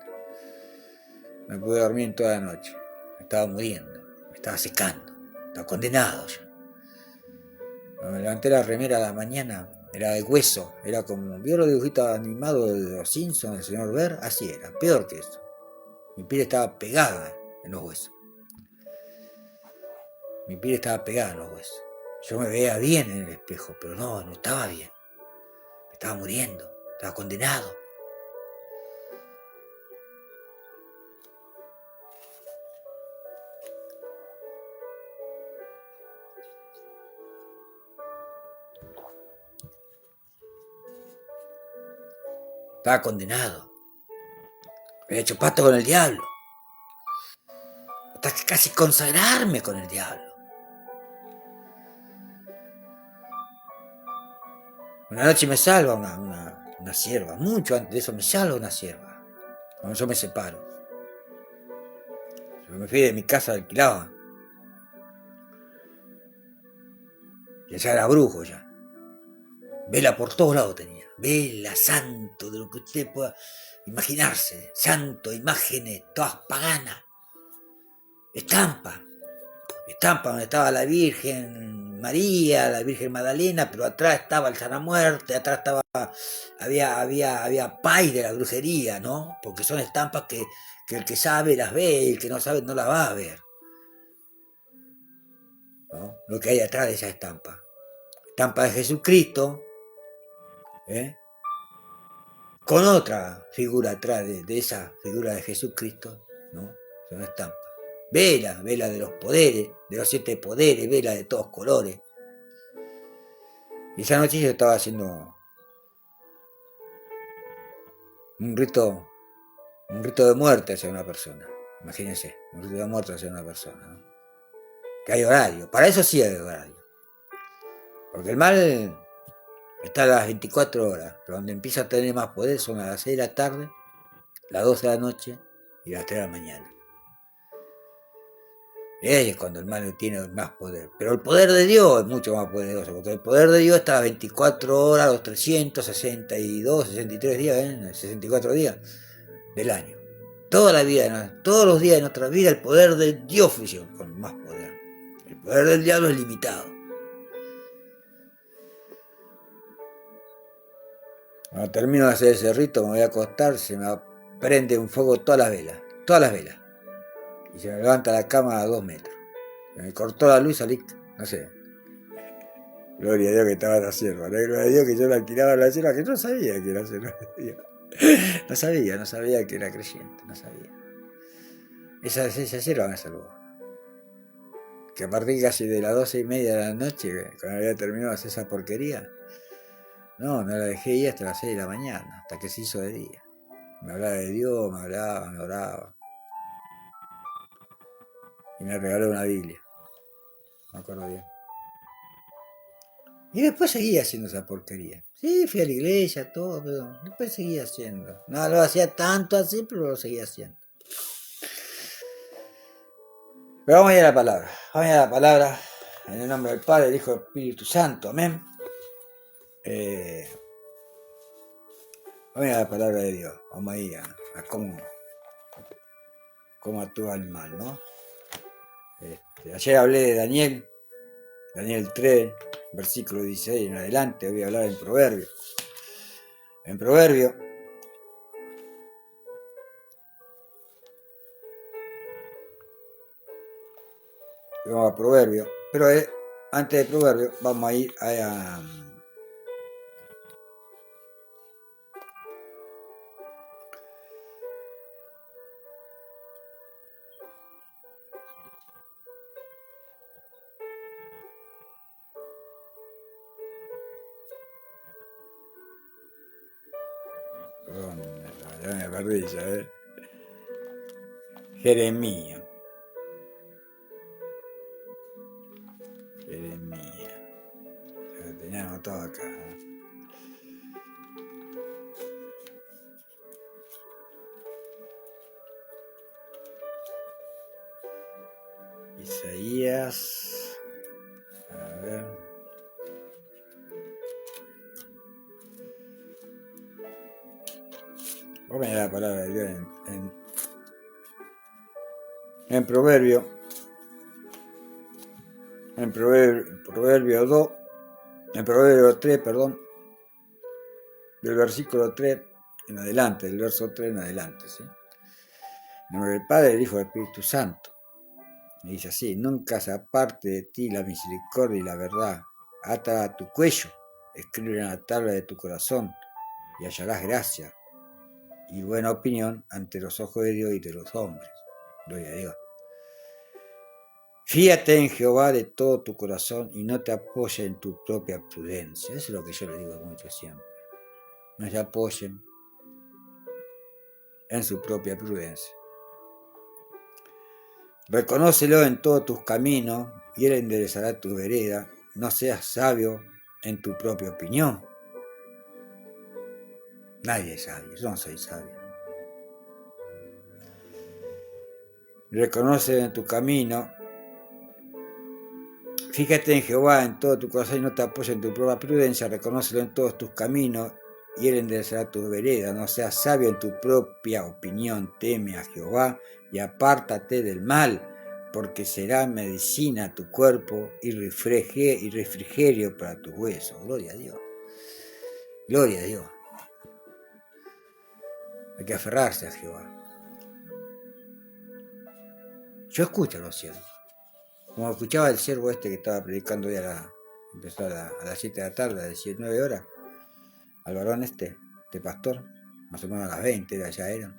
No pude dormir en toda la noche, me estaba muriendo, me estaba secando, estaba condenado yo. Cuando me levanté la remera a la mañana, era de hueso, era como, ¿vio los dibujitos animados de los Simpsons, del señor Ver? Así era, peor que eso. Mi piel estaba pegada en los huesos. Mi piel estaba pegada en los huesos. Yo me veía bien en el espejo, pero no estaba bien. Me estaba muriendo, estaba condenado. Estaba condenado. Había hecho pacto con el diablo. Hasta que casi consagrarme con el diablo. Una noche me salva una sierva. Mucho antes de eso me salva una sierva. Cuando yo me separo. Yo me fui de mi casa alquilada. Y ya era brujo ya. Vela por todos lados tenía. Vela, santo, de lo que usted pueda imaginarse. Santo, imágenes, todas paganas. Estampa donde estaba la Virgen María, la Virgen Magdalena, pero atrás estaba el Sana Muerte, atrás estaba, había pay de la brujería, ¿no? Porque son estampas que el que sabe las ve y el que no sabe no las va a ver, ¿no? Lo que hay atrás de esa estampa. Estampa de Jesucristo, ¿eh? Con otra figura atrás de esa figura de Jesucristo, ¿no? Son estampas. vela, vela de los poderes, de los 7 poderes, vela de todos colores. Y esa noche yo estaba haciendo un rito, un rito de muerte hacia una persona. Imagínense, un rito de muerte hacia una persona, ¿no? Que hay horario, para eso sí hay horario. Porque el mal está a las 24 horas, pero donde empieza a tener más poder son a las 6 de la tarde, las 12 de la noche y las 3 de la mañana. Ahí es cuando el mal tiene más poder. Pero el poder de Dios es mucho más poderoso, porque el poder de Dios está a las 24 horas, los 362, 63 días, 64 días del año. Toda la vida, todos los días de nuestra vida, el poder de Dios funciona con más poder. El poder del diablo es limitado. Cuando termino de hacer ese rito, me voy a acostar, se me prende un fuego todas las velas, todas las velas. Y se me levanta la cama a 2 metros. Se me cortó la luz, salí, no sé. Gloria a Dios que estaba la sierva, gloria a Dios que yo la alquilaba a la sierva, que yo no sabía que era sierva de Dios. No sabía que era creyente, no sabía. Esa sierva me salvó. Que a partir casi de las 12:30 de la noche, cuando había terminado de hacer esa porquería, no la dejé ir hasta las 6 de la mañana, hasta que se hizo de día. Me hablaba de Dios, me oraba. Y me regaló una Biblia, me acuerdo bien. Y después seguía haciendo esa porquería. Sí, fui a la iglesia, todo, pero después seguía haciendo. No lo hacía tanto así, pero lo seguía haciendo. Pero vamos a ir a la palabra. Vamos a ir a la palabra. En el nombre del Padre, del Hijo y del Espíritu Santo. Amén. Vamos a ir a la palabra de Dios. Vamos a ir a cómo actúa el mal, ¿no? Ayer hablé de Daniel 3, versículo 16 en adelante. Hoy voy a hablar en Proverbio. En Proverbio, vamos a Proverbio, pero antes de Proverbio vamos a ir a ya me perdí ya, Jeremías. Ya lo tenía anotado acá. Isaías. A ver. Vamos a mirar la palabra de Dios en Proverbio. En Proverbio 2. En Proverbio 3, perdón. Del versículo 3 en adelante, del verso 3 en adelante, ¿sí? En nombre del Padre, del Hijo y del Espíritu Santo. Y dice así: nunca se aparte de ti la misericordia y la verdad. Ata a tu cuello, escribe en la tabla de tu corazón, y hallarás gracia y buena opinión ante los ojos de Dios y de los hombres. Gloria a Dios. Fíate en Jehová de todo tu corazón y no te apoyes en tu propia prudencia. Eso es lo que yo le digo mucho siempre. No se apoyen en su propia prudencia. Reconócelo en todos tus caminos y él enderezará tu vereda. No seas sabio en tu propia opinión. Nadie es sabio, yo no soy sabio. Reconoce en tu camino. Fíjate en Jehová en todo tu corazón y no te apoyes en tu propia prudencia. Reconócelo en todos tus caminos y él enderezará tu vereda. No seas sabio en tu propia opinión. Teme a Jehová y apártate del mal, porque será medicina a tu cuerpo y refrigerio para tus huesos. Gloria a Dios. Gloria a Dios. Hay que aferrarse a Jehová. Yo escucho a los siervos. Como escuchaba el siervo este que estaba predicando hoy empezó a las 7 de la tarde, a las 19 horas, al varón este pastor, más o menos a las 20 ya eran.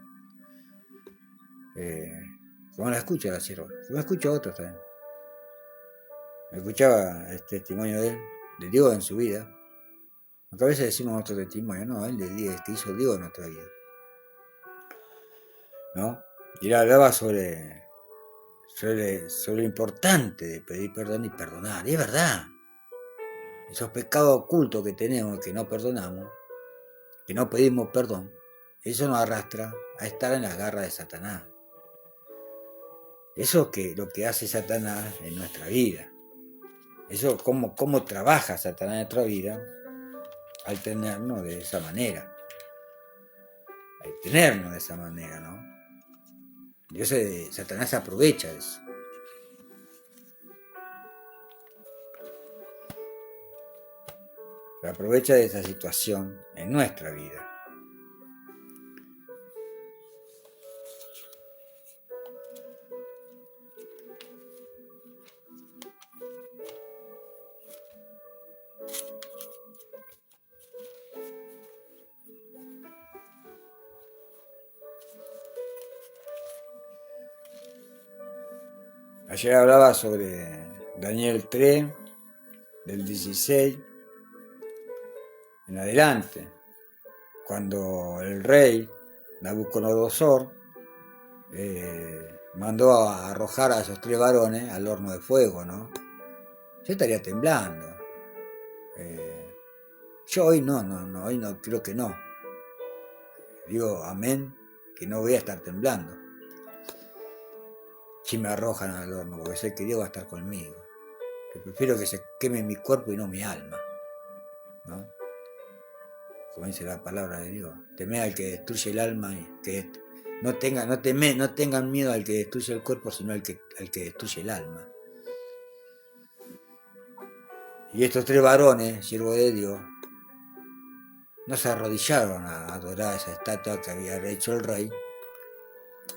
como la escucho la sierva, como escucho a otros también. Me escuchaba el testimonio de Dios en su vida. Aunque a veces decimos otro testimonio, no, él de Dios, que hizo Dios en nuestra vida, ¿no? Y él hablaba sobre lo importante de pedir perdón y perdonar. Y es verdad, esos pecados ocultos que tenemos, que no perdonamos, que no pedimos perdón, eso nos arrastra a estar en las garras de Satanás. Eso es lo que hace Satanás en nuestra vida. Eso, cómo trabaja Satanás en nuestra vida al tenernos de esa manera. Al tenernos de esa manera, ¿no? Dios, Satanás se aprovecha de eso. Se aprovecha de esa situación en nuestra vida. Ayer hablaba sobre Daniel 3, del 16 en adelante, cuando el rey Nabucodonosor mandó a arrojar a esos 3 varones al horno de fuego, ¿no? Yo estaría temblando. Yo hoy hoy no, creo que no. Digo amén, que no voy a estar temblando si me arrojan al horno, porque sé que Dios va a estar conmigo. Que prefiero que se queme mi cuerpo y no mi alma, ¿no? Como dice la palabra de Dios, temed al que destruye el alma y que no tengan miedo al que destruye el cuerpo, sino al que destruye el alma. Y estos 3 varones, siervos de Dios, no se arrodillaron a adorar esa estatua que había hecho el rey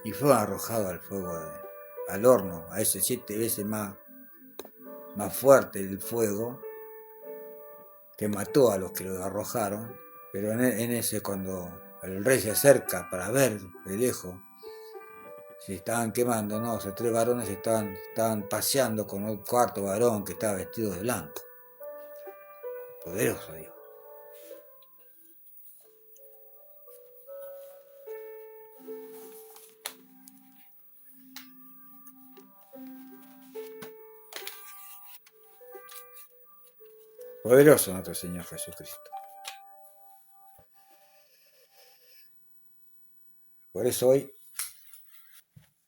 y fueron arrojados al fuego, al horno, a ese 7 veces más fuerte el fuego que mató a los que lo arrojaron. Pero en ese, cuando el rey se acerca para ver de lejos si estaban quemando, no, esos 3 varones estaban paseando con un 4.º varón que estaba vestido de blanco. Poderoso Dios. Poderoso nuestro Señor Jesucristo. Por eso hoy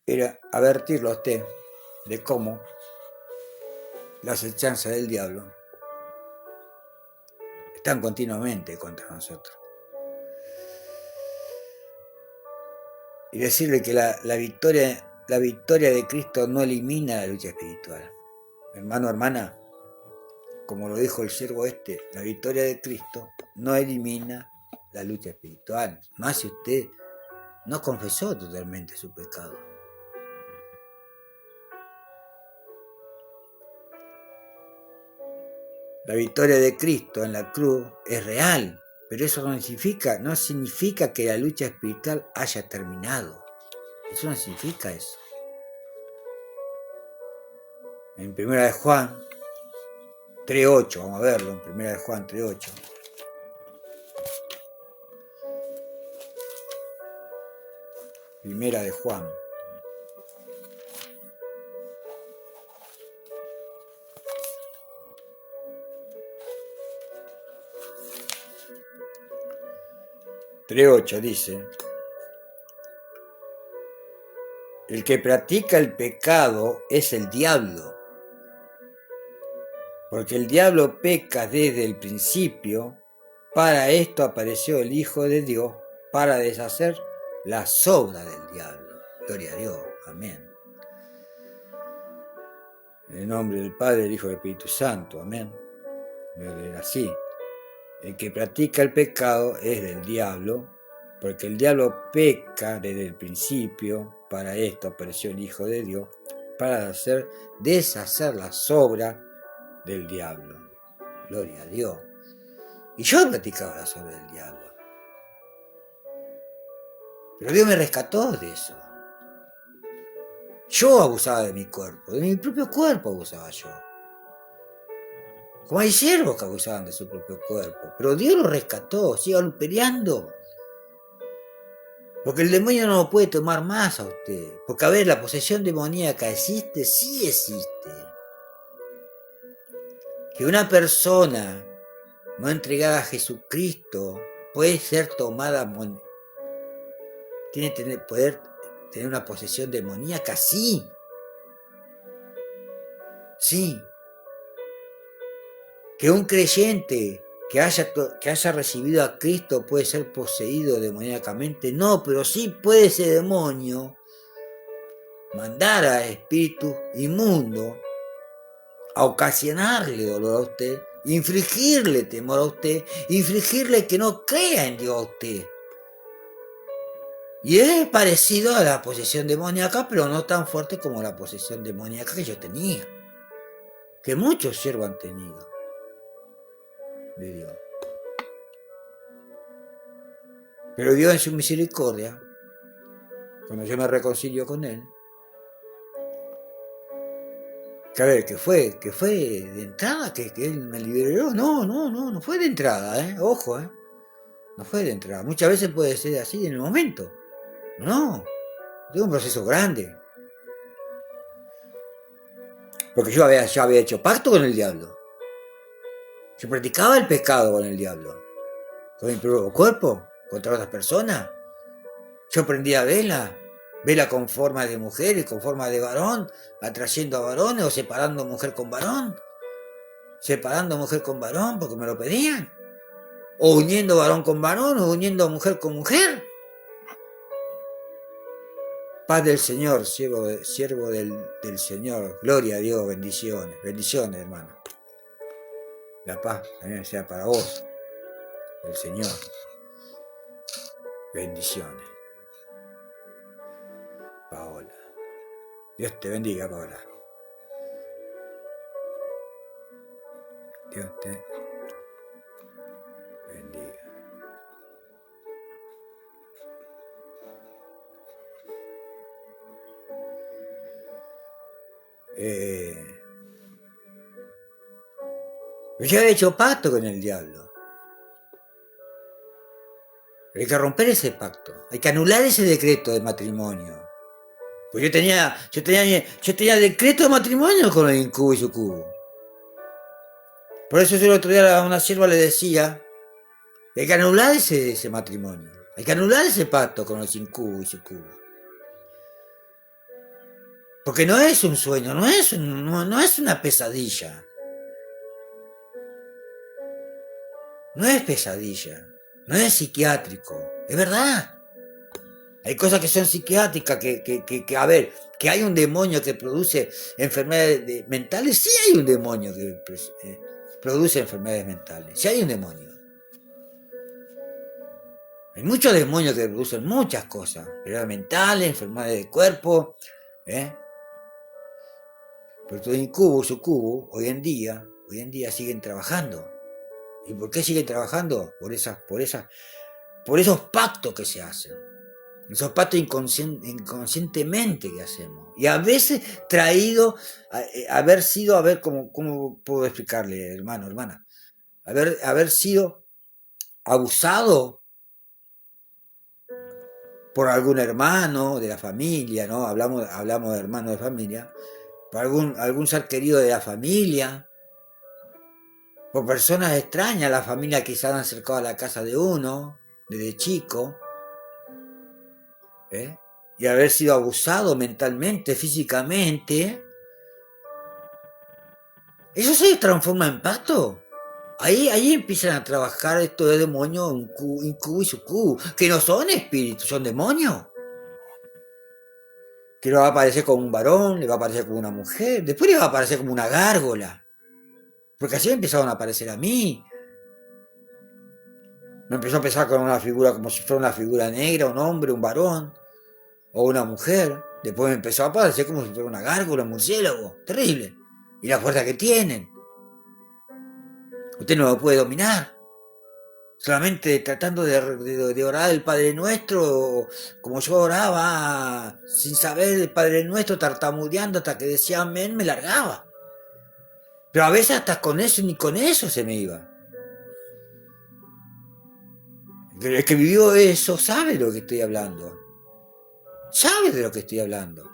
era advertirlo a usted de cómo las acechanzas del diablo están continuamente contra nosotros. Y decirle que la victoria de Cristo no elimina la lucha espiritual. Hermano, hermana, como lo dijo el siervo la victoria de Cristo no elimina la lucha espiritual. Más si usted no confesó totalmente su pecado. La victoria de Cristo en la cruz es real, pero eso no significa que la lucha espiritual haya terminado. Eso no significa eso. En 1 de Juan 3.8, vamos a verlo, en 1 de Juan 3.8. Primera de Juan. Dice: el que practica el pecado es el diablo, porque el diablo peca desde el principio. Para esto apareció el Hijo de Dios, para deshacer las obras del diablo. Gloria a Dios, amén. En el nombre del Padre, del Hijo y del Espíritu Santo, amén. Así, el que practica el pecado es del diablo, porque el diablo peca desde el principio. Para esto apareció el Hijo de Dios, para deshacer las obras del diablo. Gloria a Dios. Y yo practicaba las obras del diablo, pero Dios me rescató de eso. Yo abusaba de mi cuerpo, de mi propio cuerpo abusaba yo. Como hay siervos que abusaban de su propio cuerpo, pero Dios los rescató, sigan peleando. Porque el demonio no lo puede tomar más a usted. Porque, a ver, la posesión demoníaca existe, sí existe. Que una persona no entregada a Jesucristo puede ser tomada, tiene que poder tener una posesión demoníaca, sí. Sí. Que un creyente que haya recibido a Cristo puede ser poseído demoníacamente, no, pero sí puede ese demonio mandar a espíritus inmundos a ocasionarle dolor a usted, infligirle temor a usted, infligirle que no crea en Dios a usted. Y es parecido a la posesión demoníaca, pero no tan fuerte como la posesión demoníaca que yo tenía, que muchos siervos han tenido de Dios. Pero Dios en su misericordia, cuando yo me reconcilio con Él, que a ver, que fue de entrada, que Él me liberó, no fue de entrada, ojo, no fue de entrada. Muchas veces puede ser así en el momento, no, es un proceso grande, porque yo había hecho pacto con el diablo, yo practicaba el pecado con el diablo, con mi propio cuerpo, contra otras personas, yo prendía vela con forma de mujer y con forma de varón, atrayendo a varones o separando mujer con varón, porque me lo pedían, o uniendo varón con varón, o uniendo mujer con mujer. Paz del Señor, siervo del Señor, gloria a Dios, bendiciones hermano. La paz también sea para vos, el Señor, bendiciones. Paola, Dios te bendiga, Paola. Dios te bendiga. Yo he hecho pacto con el diablo. Hay que romper ese pacto. Hay que anular ese decreto de matrimonio. Pues yo tenía decreto de matrimonio con el incubo y sucubo. Por eso yo el otro día a una sierva le decía, hay que anular ese matrimonio. Hay que anular ese pacto con los incubos y sucubos. Porque no es un sueño, no es una pesadilla. No es pesadilla, no es psiquiátrico, es verdad. Hay cosas que son psiquiátricas, que a ver, que hay un demonio que produce enfermedades mentales, sí hay un demonio que produce enfermedades mentales, sí hay un demonio. Hay muchos demonios que producen muchas cosas, enfermedades mentales, enfermedades de cuerpo, Pero todo incubo, sucubo, hoy en día siguen trabajando. ¿Y por qué siguen trabajando? Por esos pactos que se hacen. Esos pactos inconscientemente que hacemos. Y a veces traído, haber sido, a ver cómo puedo explicarle, hermano, hermana. Haber sido abusado por algún hermano de la familia, ¿no? Hablamos de hermanos de familia. Por algún ser querido de la familia. Por personas extrañas, la familia quizás han acercado a la casa de uno, desde chico. Y haber sido abusado mentalmente, físicamente, eso se transforma en pacto. Ahí empiezan a trabajar estos de demonios, incubo y sucubo, que no son espíritus, son demonios. Que le va a aparecer como un varón, le va a aparecer como una mujer, después le va a aparecer como una gárgola. Porque así empezaron a aparecer a mí. Me empezó a empezar con una figura como si fuera una figura negra, un hombre, un varón. O una mujer, después me empezó a aparecer como si fuera una gárgola, un murciélago, terrible. Y la fuerza que tienen. Usted no lo puede dominar. solamente tratando de orar el Padre Nuestro, como yo oraba, sin saber el Padre Nuestro, tartamudeando hasta que decía amén, me largaba. Pero a veces hasta con eso, ni con eso se me iba. El que vivió eso sabe de lo que estoy hablando. Sabe de lo que estoy hablando.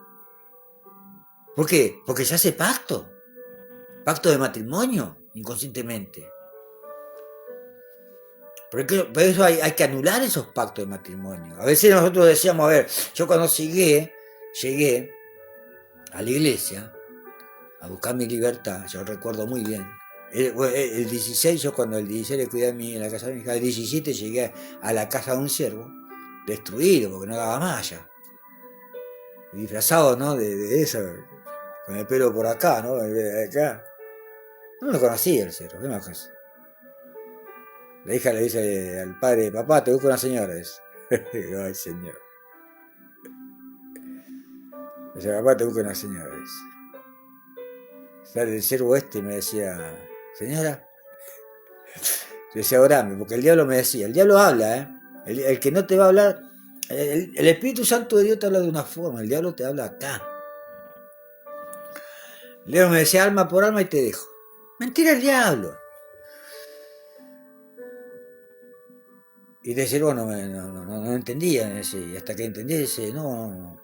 ¿Por qué? Porque se hace pacto. Pacto de matrimonio, inconscientemente. Por eso hay que anular esos pactos de matrimonio. A veces nosotros decíamos, a ver, yo cuando llegué a la iglesia a buscar mi libertad, yo recuerdo muy bien. El 16, yo cuando el 16 le cuidé a mí en la casa de mi hija, el 17 llegué a la casa de un siervo, destruido, porque no daba más ya. Disfrazado, ¿no? De eso, con el pelo por acá, ¿no? De acá. No lo conocía el siervo, ¿qué me conocía? La hija le dice al padre, papá, te busco una señora. Ay, señor. Dice, papá, te busco una señora. Sale el siervo y me decía, señora. Yo decía, orame, porque el diablo me decía, el diablo habla, ¿eh? El que no te va a hablar, el Espíritu Santo de Dios te habla de una forma, el diablo te habla acá. El diablo me decía, alma por alma y te dejo. Mentira el diablo. Y de siervo no entendía, y hasta que entendí, dice, no,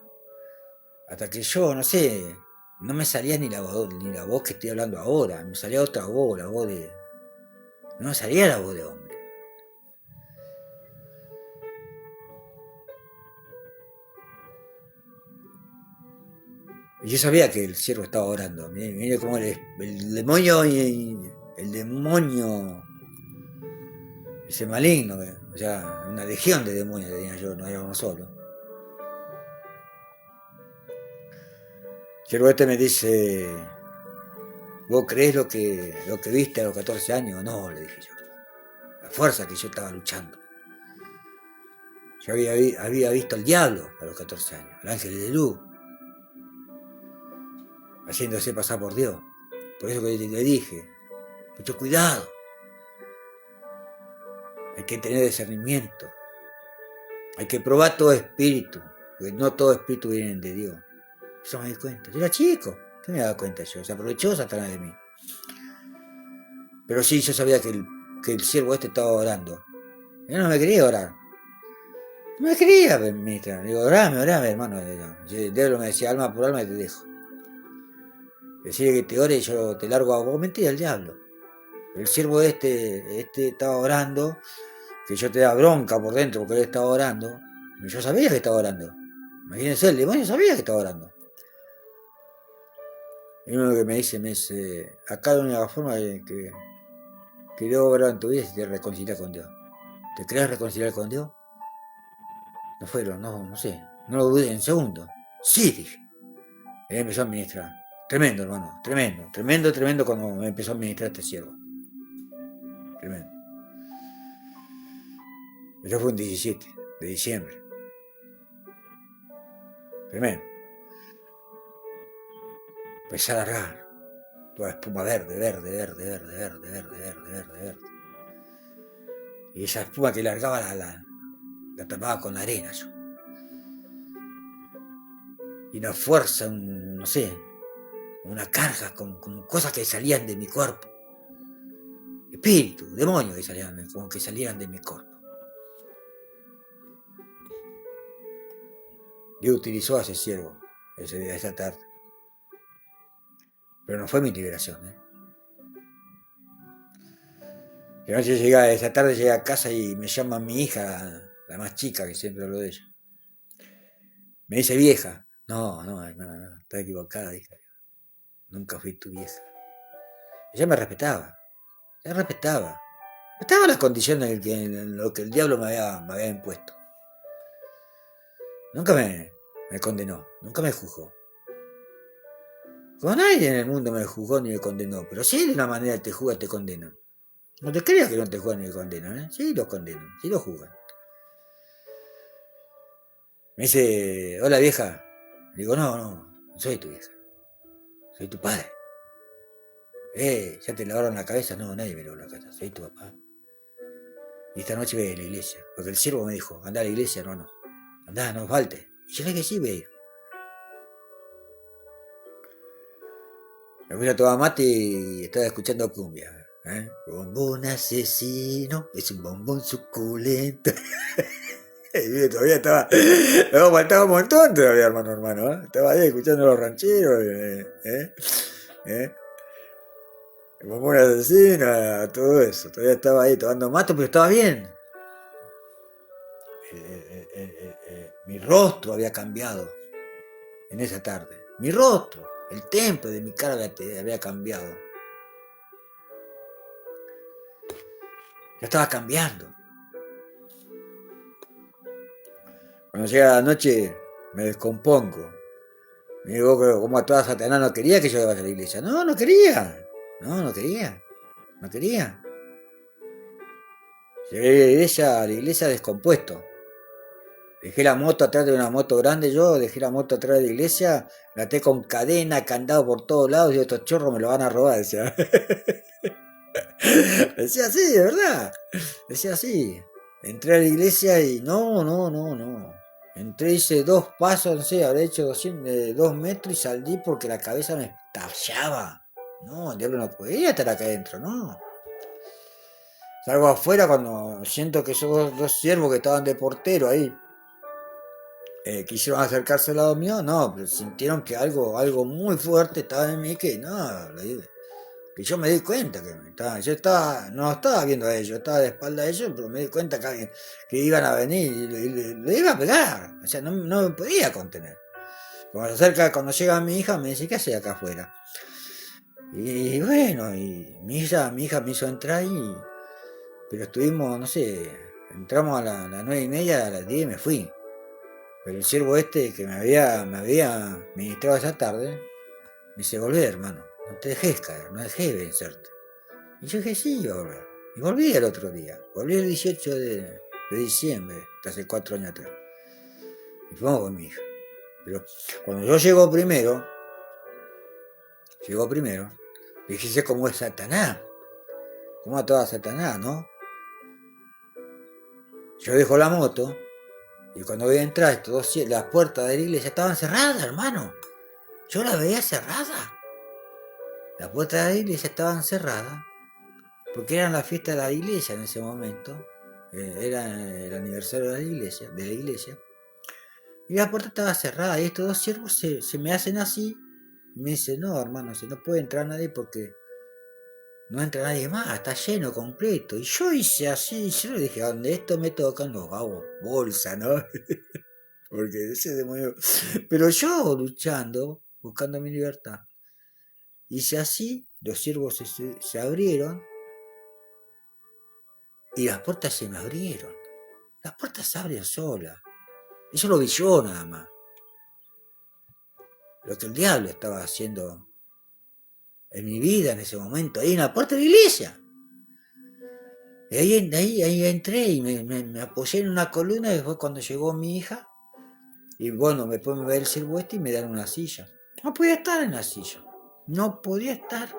hasta que yo, no sé, no me salía ni la voz que estoy hablando ahora, me salía otra voz, la voz de... No me salía la voz de hombre. Y yo sabía que el siervo estaba orando. Mire cómo el demonio el demonio, ese maligno, o sea, una legión de demonios tenía yo, no era uno solo. El siervo me dice, ¿vos creés lo que viste a los 14 años? No, le dije yo. La fuerza que yo estaba luchando. Yo había visto al diablo a los 14 años, al ángel de luz, haciéndose pasar por Dios. Por eso que le dije, mucho cuidado. Hay que tener discernimiento. Hay que probar todo espíritu, porque no todo espíritu viene de Dios. Eso me di cuenta. Yo era chico, ¿qué me daba cuenta yo? Se aprovechó Satanás de mí. Pero sí, yo sabía que el siervo estaba orando. Yo no me quería orar. No me quería, ministrar. Digo, orame, hermano. El diablo me decía, alma por alma y te dejo. Decía que te ore y yo te largo a vos. Mentira, el diablo. El siervo estaba orando, que yo te da bronca por dentro porque él estaba orando. Y yo sabía que estaba orando. Imagínense, el demonio sabía que estaba orando. Y uno que me dice, acá la única forma que debo orar en tu vida es te reconciliar con Dios. ¿Te querés reconciliar con Dios? No sé, no lo dudé en segundo. Sí, dije. Y empezó a administrar. Tremendo, hermano, tremendo cuando me empezó a administrar este siervo. Tremendo. Eso fue un 17 de diciembre. Tremendo. Empecé a largar. Toda espuma verde. Y esa espuma que largaba la tapaba con la arena yo. Y una fuerza, no sé, una carga con cosas que salían de mi cuerpo. Espíritu, demonios que salían, como que salían de mi cuerpo. Dios utilizó a ese siervo esa tarde. Pero no fue mi liberación, La noche esa tarde llegué a casa y me llama mi hija, la más chica, que siempre hablo de ella. Me dice vieja. No, hermana, no, está equivocada, hija. Nunca fui tu vieja. Ella me respetaba. Ella respetaba. Respetaba las condiciones en lo que el diablo me había impuesto. Nunca me condenó, nunca me juzgó. Como nadie en el mundo me juzgó ni me condenó, pero sí de una manera te juzgan, te condenan. No te creas que no te juzgan ni te condenan, Sí los condenan, sí los juzgan. Me dice, hola vieja. Digo, no soy tu vieja. Soy tu padre. ¿Ya te lavaron la cabeza? No, nadie me lavó la cabeza, soy tu papá. Y esta noche voy a ir a la iglesia. Porque el siervo me dijo, anda a la iglesia, hermano. Andá, no falte. Y yo le dije, sí, voy a ir. Me puse a tomar mate y estaba escuchando cumbia. Bombón asesino, es un bombón suculento. Y todavía estaba, no, faltaba un montón todavía, hermano. Estaba ahí escuchando los rancheros. El bombón asesino, todo eso. Todavía estaba ahí tomando mate, pero estaba bien. Mi rostro había cambiado en esa tarde. Mi rostro, el temple de mi cara había cambiado. Ya estaba cambiando. Cuando llega la noche me descompongo. Me digo, como a toda Satanás no quería que yo vaya a la iglesia. No, no quería. No quería. No quería. Llegué a la iglesia descompuesto. Dejé la moto atrás de una moto grande yo, dejé la moto atrás de la iglesia, la até con cadena, candado por todos lados, y estos chorros me lo van a robar, decía. Decía así, de verdad. Decía así. Entré a la iglesia y no. Entré, hice 2 pasos, no sé, habré hecho 2 metros y salí porque la cabeza me estallaba. No, el diablo no podía estar acá adentro, no. Salgo afuera cuando siento que esos 2 siervos que estaban de portero ahí quisieron acercarse al lado mío, no, pero sintieron que algo muy fuerte estaba en mí que no, que yo me di cuenta yo no estaba viendo a ellos, estaba de espalda a ellos, pero me di cuenta que iban a venir y le iba a pegar, o sea, no me podía contener. Cuando llega mi hija me dice, ¿qué hace acá afuera? Y bueno, y mi hija me hizo entrar pero estuvimos, no sé, entramos a las 9:30, a las 10 me fui. Pero el siervo este que me había ministrado esa tarde, me dice, volvé, hermano, no te dejes caer, no dejes vencerte. Y yo dije, sí, iba a volver. Y volví el otro día, volví el 18 de diciembre, hace 4 años atrás. Y fuimos con mi hija. Pero cuando yo llegó primero, fíjese cómo es Satanás, cómo actúa Satanás, ¿no? Yo dejo la moto y cuando voy a entrar, las puertas de la iglesia estaban cerradas, hermano. Yo las veía cerradas. Las puertas de la iglesia estaban cerradas porque eran las fiestas de la iglesia en ese momento. Era el aniversario de la iglesia. Y la puerta estaba cerrada y estos 2 siervos se me hacen así. Y me dicen, no, hermano, si no puede entrar nadie porque no entra nadie más, está lleno completo. Y yo hice así, y yo le dije, a donde esto me tocan los vagos, bolsa, ¿no? Porque ese demonio. Pero yo luchando, buscando mi libertad. Hice así, los siervos se abrieron y las puertas se me abrieron. Las puertas se abren solas. Eso lo vi yo nada más. Lo que el diablo estaba haciendo en mi vida en ese momento, ahí en la puerta de la iglesia. Y ahí entré y me apoyé en una columna y después cuando llegó mi hija, y bueno, después me ve el siervo este y me dan una silla. No podía estar en la silla. No podía estar.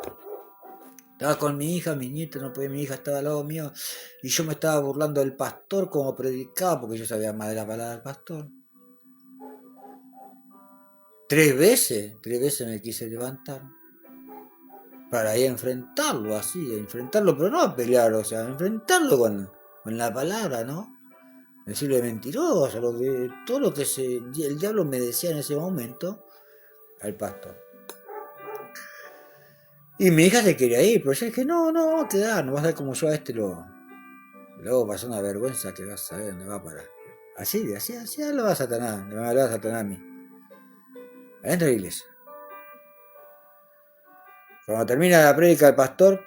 Estaba con mi hija, mi nieto, no podía, mi hija estaba al lado mío y yo me estaba burlando del pastor como predicaba porque yo sabía más de la palabra del pastor. 3 veces me quise levantar para ir a enfrentarlo así, pero no a pelear, o sea, enfrentarlo con la palabra, ¿no? Decirle mentiroso, todo lo que el diablo me decía en ese momento al pastor. Y mi hija se quería ir, pero yo dije, no, quedar, no vas a ver como yo a este lo hago pasar una vergüenza que vas a ver dónde va a parar. Así lo va a Satanás, le va a hablar a Satanás a mí. Adentro de la iglesia. Cuando termina la prédica del pastor,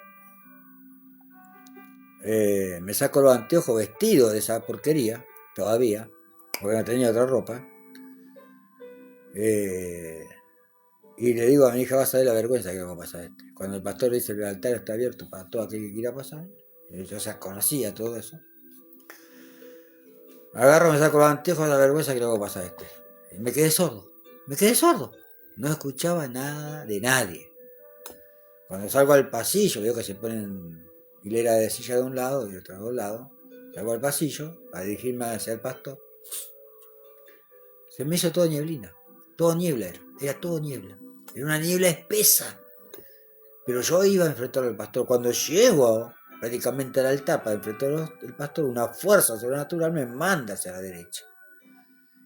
me saco los anteojos vestidos de esa porquería, todavía, porque no tenía otra ropa. Y le digo a mi hija, vas a ver la vergüenza que va a pasar este. Cuando el pastor dice que el altar está abierto para todo aquel que quiera pasar, yo ya conocía todo eso. Agarro, me saco los anteojos de la vergüenza que le va a pasar este. Y me quedé sordo. No escuchaba nada de nadie. Cuando salgo al pasillo, veo que se ponen hilera de silla de un lado y otra de un lado. salgo al pasillo para dirigirme hacia el pastor. Se me hizo todo nieblina. Todo niebla era todo niebla. Era una niebla espesa. Pero yo iba a enfrentar al pastor. Cuando llego prácticamente al altar para enfrentar al pastor, una fuerza sobrenatural me manda hacia la derecha.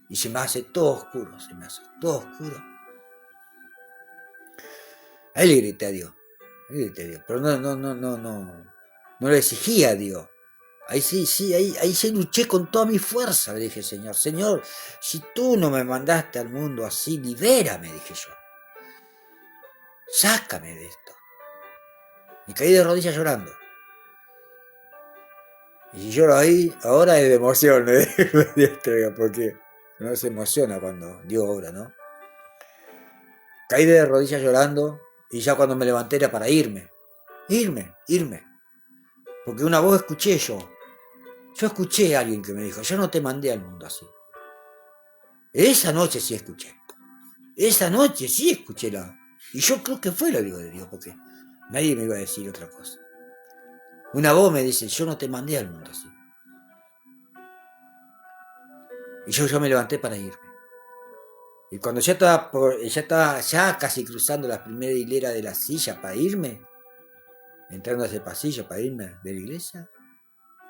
Y se me hace todo oscuro, se me hace todo oscuro. Ahí le grité a Dios. Pero no le exigía a Dios. Ahí sí, ahí sí luché con toda mi fuerza, le dije, Señor, si tú no me mandaste al mundo así, libérame, dije yo. Sácame de esto. Y caí de rodillas llorando. Y si lloro ahí, ahora es de emoción, porque uno se emociona cuando Dios obra, ¿no? Caí de rodillas llorando y ya cuando me levanté era para irme. Irme. Porque una voz escuché yo. Yo escuché a alguien que me dijo, yo no te mandé al mundo así. Esa noche sí escuché. Esa noche sí escuché la... Y yo creo que fue lo digo de Dios, porque nadie me iba a decir otra cosa. Una voz me dice, yo no te mandé al mundo así. Y yo me levanté para irme. Y cuando ya estaba ya casi cruzando la primera hilera de la silla para irme, entrando a ese pasillo para irme de la iglesia,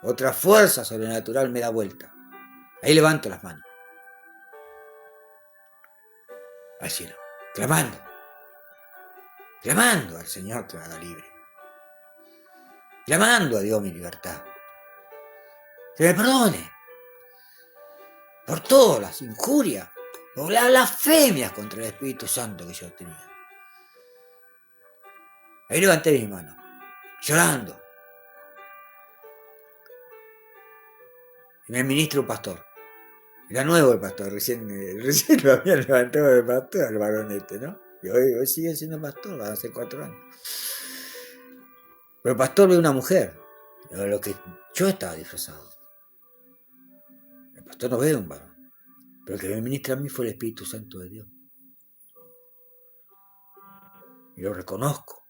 otra fuerza sobrenatural me da vuelta. Ahí levanto las manos al cielo, clamando al Señor que me haga libre, clamando a Dios mi libertad, que me perdone por todas las injurias, por las blasfemias contra el Espíritu Santo que yo tenía. Ahí levanté mis manos, llorando, y me ministra un pastor. Era nuevo el pastor, recién lo habían levantado de pastor al varón este, ¿no? Y hoy sigue siendo pastor, van a ser 4 años. Pero el pastor ve una mujer, lo que yo estaba disfrazado. El pastor no ve un varón, pero el que me ministra a mí fue el Espíritu Santo de Dios. Y lo reconozco,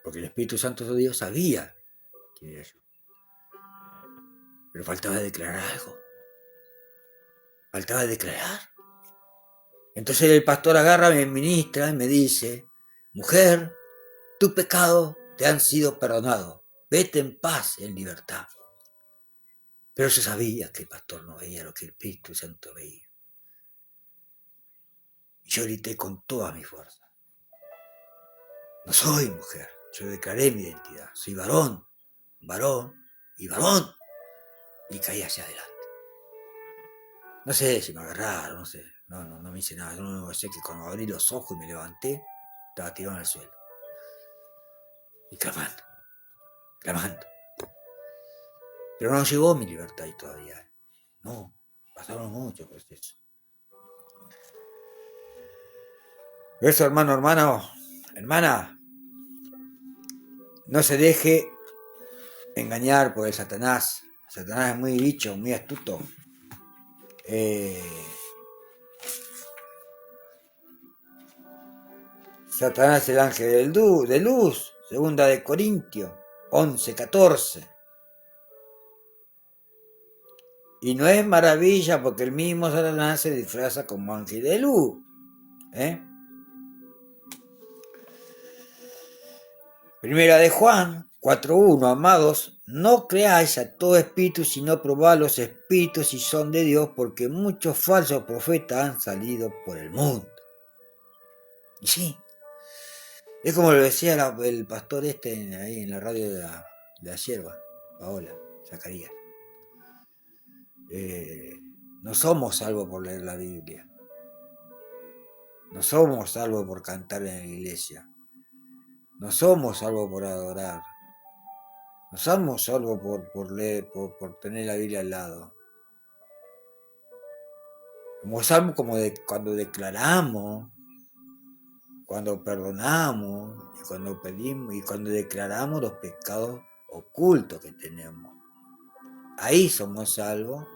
porque el Espíritu Santo de Dios sabía quién era yo. Pero faltaba declarar algo. Faltaba declarar. Entonces el pastor agarra, me ministra y me dice, mujer, tus pecados te han sido perdonados. Vete en paz, en libertad. Pero yo sabía que el pastor no veía lo que el Espíritu Santo veía. Y yo grité con toda mi fuerza. No soy mujer. Yo declaré mi identidad. Soy varón y varón. Y caí hacia adelante. No sé si me agarraron, no sé. No me hice nada. Yo no sé que cuando abrí los ojos y me levanté, estaba tirado en el suelo. Y clamando. Pero no llegó mi libertad ahí todavía. No, pasaron muchos procesos. Eso, hermana, no se deje engañar por el Satanás. Satanás es muy bicho, muy astuto. Satanás es el ángel de luz, segunda de Corintios 11:14. Y no es maravilla porque el mismo Satanás se disfraza como ángel de luz. Primera de Juan 4:1. Amados, no creáis a todo espíritu, sino probad los espíritus si son de Dios, porque muchos falsos profetas han salido por el mundo. Y sí, es como lo decía el pastor ahí en la radio de la sierva, Paola, Zacarías. No somos salvos por leer la Biblia. No somos salvos por cantar en la iglesia. No somos salvos por adorar. No somos salvos por leer, por tener la Biblia al lado. Somos salvos cuando declaramos, cuando perdonamos, y cuando pedimos, y cuando declaramos los pecados ocultos que tenemos. Ahí somos salvos,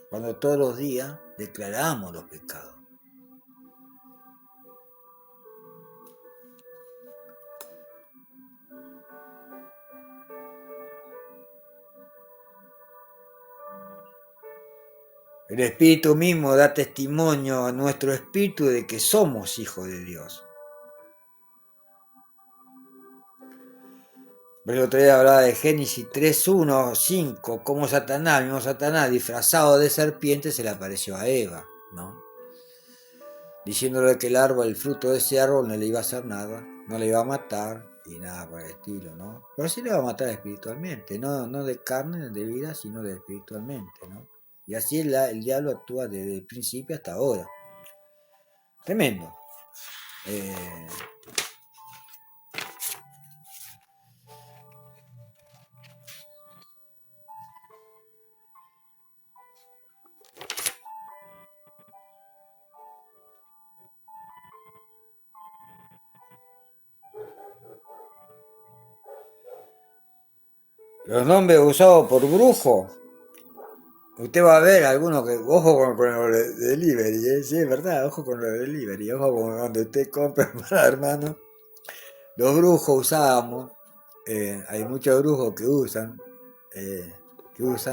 cuando todos los días declaramos los pecados. El Espíritu mismo da testimonio a nuestro espíritu de que somos hijos de Dios. El otro día hablaba de Génesis 3:1, 5, como Satanás, mismo Satanás, disfrazado de serpiente, se le apareció a Eva, ¿no? Diciéndole que el fruto de ese árbol no le iba a hacer nada, no le iba a matar y nada por el estilo, ¿no? Pero sí le va a matar espiritualmente, no de carne, de vida, sino de espiritualmente, ¿no? Y así el diablo actúa desde el principio hasta ahora. Tremendo. Los nombres usados por brujos. Usted va a ver algunos que, ojo con los delivery, ¿eh? Sí, es verdad, ojo con los delivery, ojo con cuando usted compra para hermano. Los brujos usábamos, hay muchos brujos que usan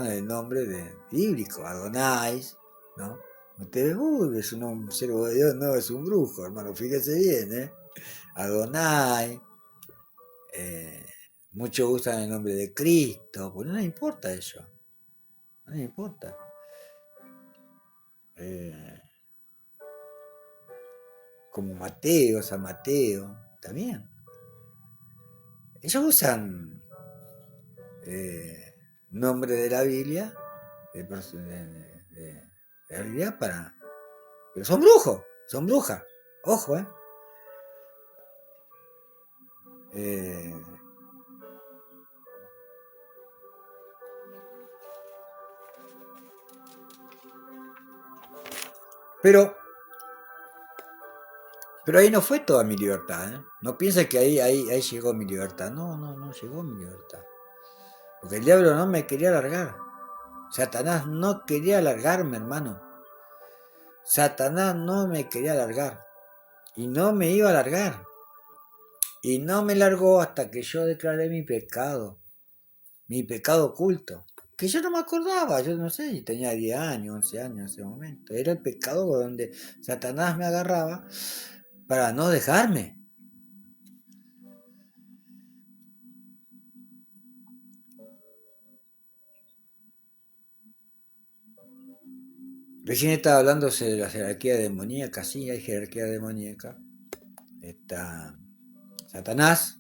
el nombre de bíblico, Adonais, ¿no? Usted, es un siervo de Dios, no, es un brujo, hermano, fíjese bien, ¿eh? Adonai, eh, muchos usan el nombre de Cristo, pues no les importa eso, no les importa. Como Mateo, San Mateo, también. Ellos usan nombres de la Biblia, de la Biblia para... Pero son brujos, son brujas, ojo, eh pero ahí no fue toda mi libertad, ¿eh? No piensa que ahí llegó mi libertad. No llegó mi libertad. Porque el diablo no me quería largar. Satanás no quería largarme, hermano. Satanás no me quería largar. Y no me iba a largar. Y no me largó hasta que yo declaré mi pecado oculto. Que yo no me acordaba, yo no sé si tenía 10 años, 11 años en ese momento. Era el pecado donde Satanás me agarraba para no dejarme. Recién estaba hablándose de la jerarquía demoníaca, sí, hay jerarquía demoníaca. Está Satanás,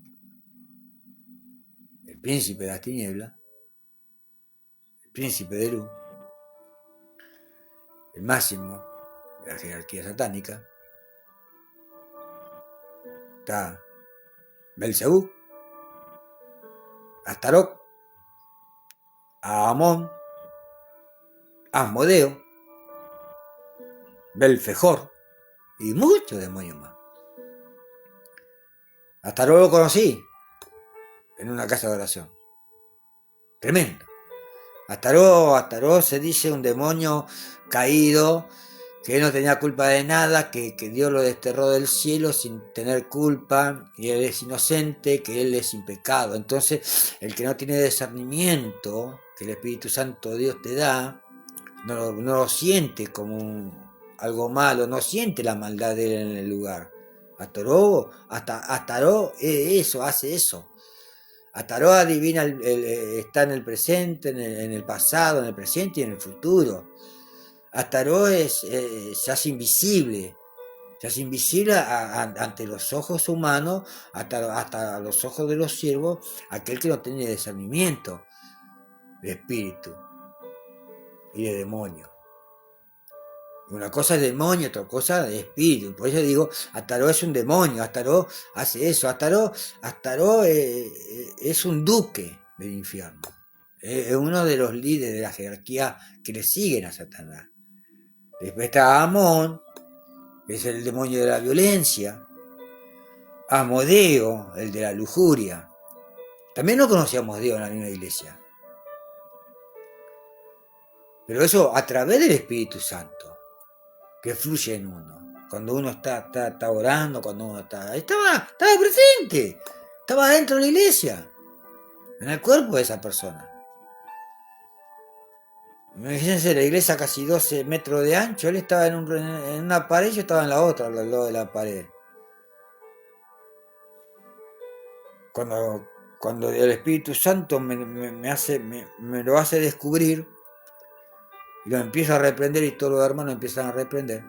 el príncipe de las tinieblas, el príncipe de luz, el máximo de la jerarquía satánica. Está Belcebú, Astarot, Amón, Asmodeo, Belfejor y muchos demonios más. Astarot lo conocí en una casa de oración. Tremendo. Astarot se dice un demonio caído, que no tenía culpa de nada, que Dios lo desterró del cielo sin tener culpa, y él es inocente, que él es sin pecado. Entonces, el que no tiene discernimiento, que el Espíritu Santo Dios te da, no lo siente como algo malo, no siente la maldad de él en el lugar. Astarot eso, hace eso. Astarot adivina, está en el presente, en el pasado, en el presente y en el futuro. Astarot se hace invisible, ante los ojos humanos, hasta los ojos de los siervos, aquel que no tiene discernimiento de espíritu y de demonio. Una cosa es demonio, otra cosa es espíritu. Por eso digo, Astarot es un demonio, Astarot hace eso, Astarot es un duque del infierno. Es uno de los líderes de la jerarquía que le siguen a Satanás. Después está Amón, que es el demonio de la violencia. Asmodeo, el de la lujuria. También no conocíamos a Dios en la misma iglesia. Pero eso a través del Espíritu Santo, que fluye en uno. Cuando uno está orando, cuando uno estaba presente, estaba dentro de la iglesia, en el cuerpo de esa persona. Imagínense la iglesia casi 12 metros de ancho, él estaba en una pared y yo estaba en la otra, al lado de la pared. Cuando, cuando el Espíritu Santo me lo hace descubrir y lo empiezo a reprender y todos los hermanos empiezan a reprender.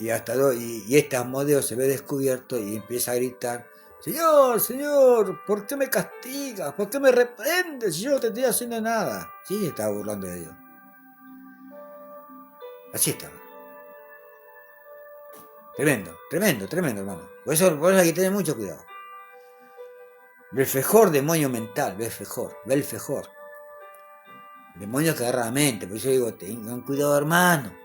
Y este Asmodeo se ve descubierto y empieza a gritar: Señor, Señor, ¿por qué me castigas? ¿Por qué me reprendes si yo no te estoy haciendo nada? Sí, estaba burlando de Dios. Así estaba. Tremendo, tremendo, tremendo, hermano. Por eso hay que tener mucho cuidado. Belfejor, demonio mental, Belfejor. Demonio que agarra la mente. Por eso digo, tengan cuidado, hermano.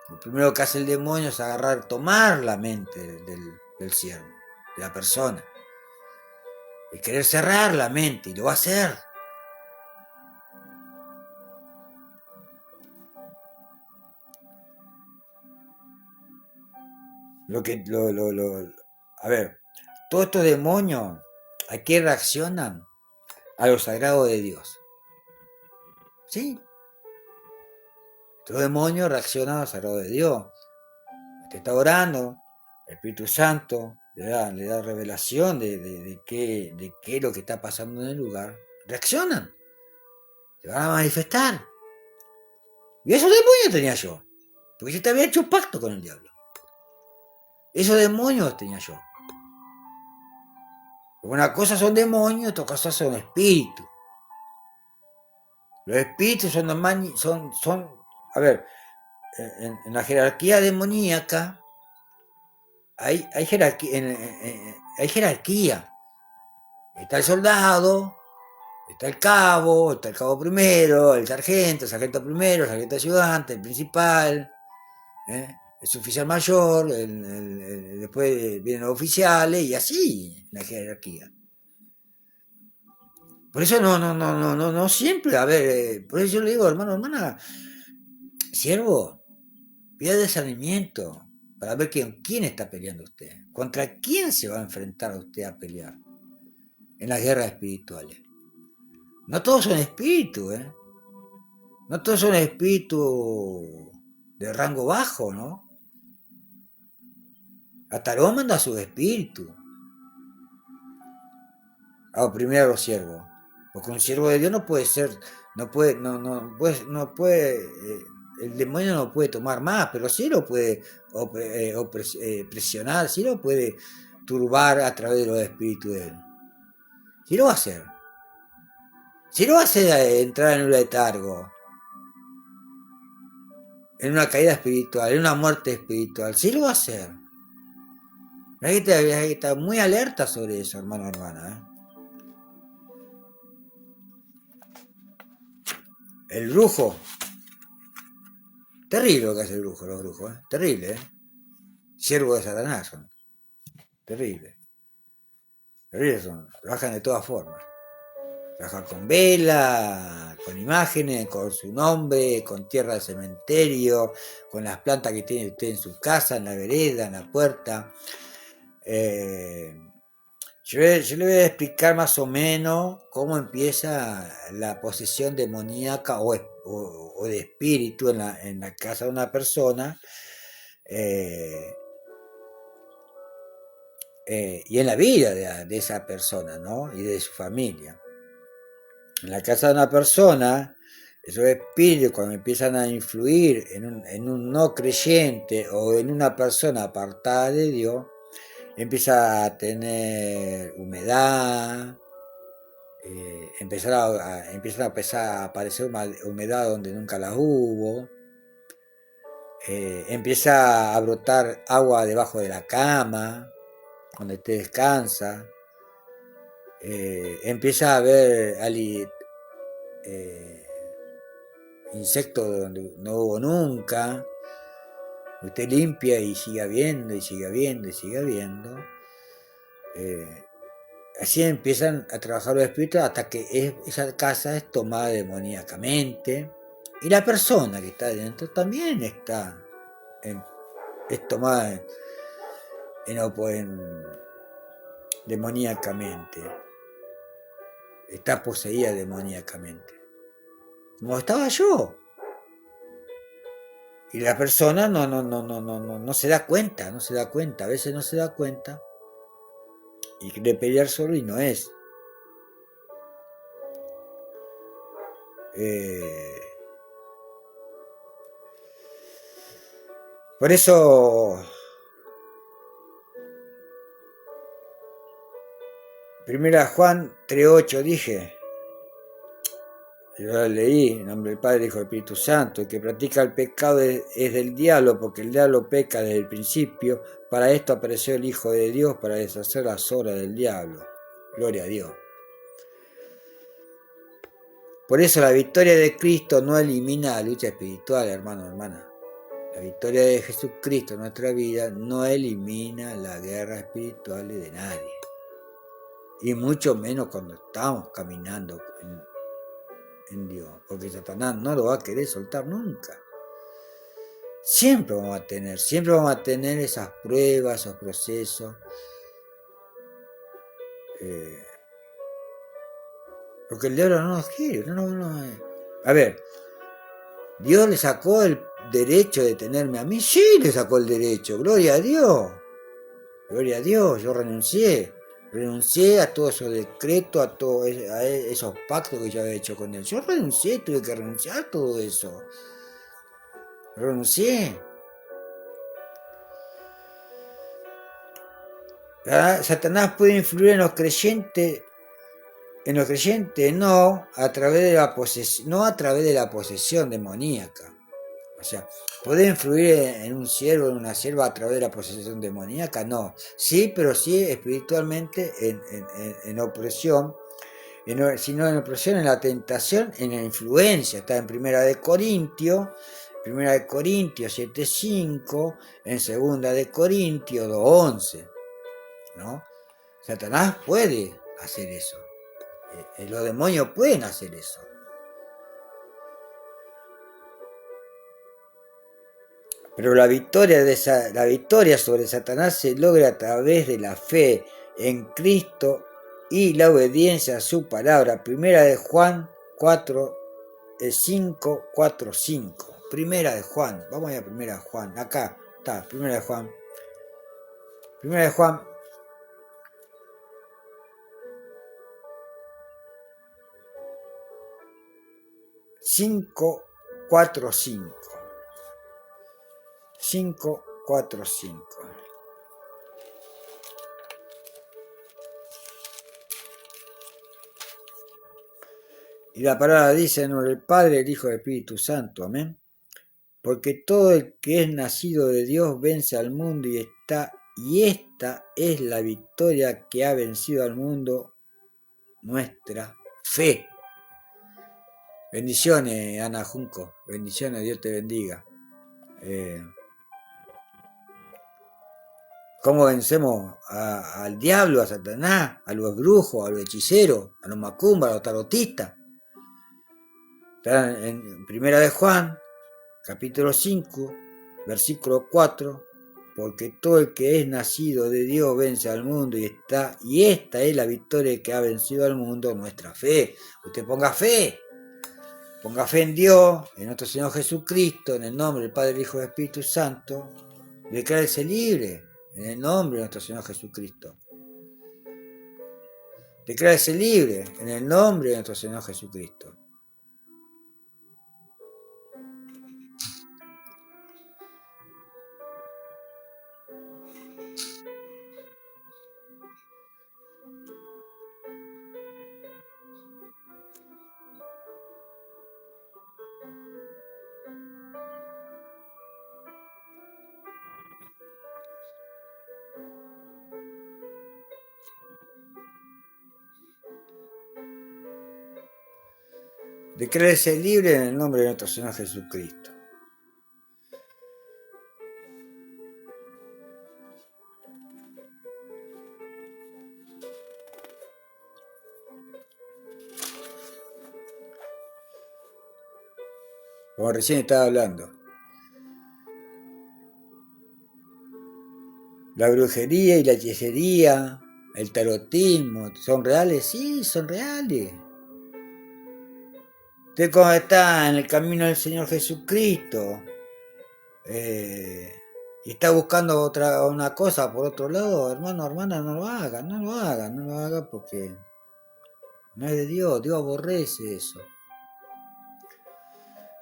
Lo primero que hace el demonio es tomar la mente del siervo, de la persona. Y querer cerrar la mente, y lo va a hacer. A ver, todos estos demonios, ¿a qué reaccionan? A lo sagrado de Dios. ¿Sí? Estos demonios reaccionan a lo sagrado de Dios. Te está orando, el Espíritu Santo le da revelación de qué es lo que está pasando en el lugar. Reaccionan, se van a manifestar. Y esos demonios tenía yo, porque yo te había hecho un pacto con el diablo. Esos demonios tenía yo. Una cosa son demonios, otra cosa son espíritus. Los espíritus son a ver, en la jerarquía demoníaca hay jerarquía, hay jerarquía. Está el soldado, está el cabo primero, el sargento primero, el sargento ayudante, el principal, el suboficial mayor, después vienen los oficiales y así la jerarquía. Por eso no siempre, a ver, por eso yo le digo, hermano, hermana, siervo, pida discernimiento para ver quién está peleando usted, contra quién se va a enfrentar a usted a pelear en las guerras espirituales. No todos son espíritus, no todos son espíritus de rango bajo, ¿no? Hasta Dios manda a sus espíritus a oprimir a los siervos. Porque un siervo de Dios no puede ser, no puede, el demonio no puede tomar más, pero sí lo puede presionar, sí lo puede turbar a través de los espíritus de él. Sí lo va a hacer. Sí lo va a hacer entrar en un letargo, en una caída espiritual, en una muerte espiritual. Sí lo va a hacer. Hay que estar muy alerta sobre eso, hermano, hermana. El brujo. Terrible lo que hace el brujo, los brujos, terrible, Siervo de Satanás son. Terrible. Terrible son. Trabajan de todas formas. Trabajan con vela, con imágenes, con su nombre, con tierra de cementerio, con las plantas que tiene usted en su casa, en la vereda, en la puerta. Yo le voy a explicar más o menos cómo empieza la posesión demoníaca o de espíritu en la casa de una persona y en la vida de esa persona, ¿no? Y de su familia. En la casa de una persona, esos espíritus cuando empiezan a influir en un no creyente o en una persona apartada de Dios, empieza a tener humedad, empieza a empezar a aparecer humedad donde nunca la hubo, empieza a brotar agua debajo de la cama, donde te descansa, empieza a haber insectos donde no hubo nunca, usted limpia y sigue habiendo y sigue habiendo y sigue habiendo. Así empiezan a trabajar los espíritus hasta que esa casa es tomada demoníacamente y la persona que está dentro también es tomada demoníacamente, está poseída demoníacamente. como estaba yo. Y la persona no se da cuenta, no se da cuenta, a veces no se da cuenta y quiere pelear solo y no es. Por eso, primera Juan 3:8 dije, yo la leí, en nombre del Padre, Hijo y Espíritu Santo, el que practica el pecado es del diablo, porque el diablo peca desde el principio. Para esto apareció el Hijo de Dios, para deshacer las obras del diablo. Gloria a Dios. Por eso la victoria de Cristo no elimina la lucha espiritual, hermano, hermana. La victoria de Jesucristo en nuestra vida no elimina la guerra espiritual de nadie. Y mucho menos cuando estamos caminando en Dios. Porque Satanás no lo va a querer soltar nunca. Siempre vamos a tener esas pruebas, esos procesos. Porque el diablo no nos quiere. A ver, Dios le sacó el derecho de tenerme a mí. Sí, le sacó el derecho. Gloria a Dios. Gloria a Dios. Yo renuncié. Renuncié a todos esos decretos, a esos pactos que yo había hecho con él. Yo renuncié, tuve que renunciar a todo eso. Renuncié. Satanás puede influir en los creyentes no a través de la posesión demoníaca. O sea, ¿puede influir en un siervo o en una sierva a través de la posesión demoníaca? No. Sí, pero sí espiritualmente en opresión, sino en opresión, en la tentación, en la influencia. Está en Primera de Corintios 7:5, en Segunda de Corintios 2:11, ¿no? Satanás puede hacer eso. Los demonios pueden hacer eso. Pero la victoria sobre Satanás se logra a través de la fe en Cristo y la obediencia a su palabra. Primera de Juan 5:4-5. Primera de Juan. Vamos a ir a Primera de Juan. Acá está, Primera de Juan. Primera de Juan. Cinco, 4, 5. 5, 4, 5. Y la palabra dice en nombre del Padre, el Hijo y el Espíritu Santo. Amén. Porque todo el que es nacido de Dios vence al mundo y esta es la victoria que ha vencido al mundo, nuestra fe. Bendiciones, Ana Junco. Bendiciones, Dios te bendiga. ¿Cómo vencemos al diablo, a Satanás, a los brujos, a los hechiceros, a los macumbas, a los tarotistas? Está en Primera de Juan, capítulo 5, versículo 4. Porque todo el que es nacido de Dios vence al mundo y esta es la victoria que ha vencido al mundo, nuestra fe. Usted ponga fe en Dios, en nuestro Señor Jesucristo, en el nombre del Padre, el Hijo y el Espíritu Santo. Declárese libre en el nombre de nuestro Señor Jesucristo. Declárese libre en el nombre de nuestro Señor Jesucristo. Declárese libre en el nombre de nuestro Señor Jesucristo. Como recién estaba hablando. La brujería y la hechicería, el tarotismo, ¿son reales? Sí, son reales. Usted como está en el camino del Señor Jesucristo y está buscando una cosa por otro lado, hermano, hermana, no lo haga, no lo haga, no lo haga porque no es de Dios, Dios aborrece eso.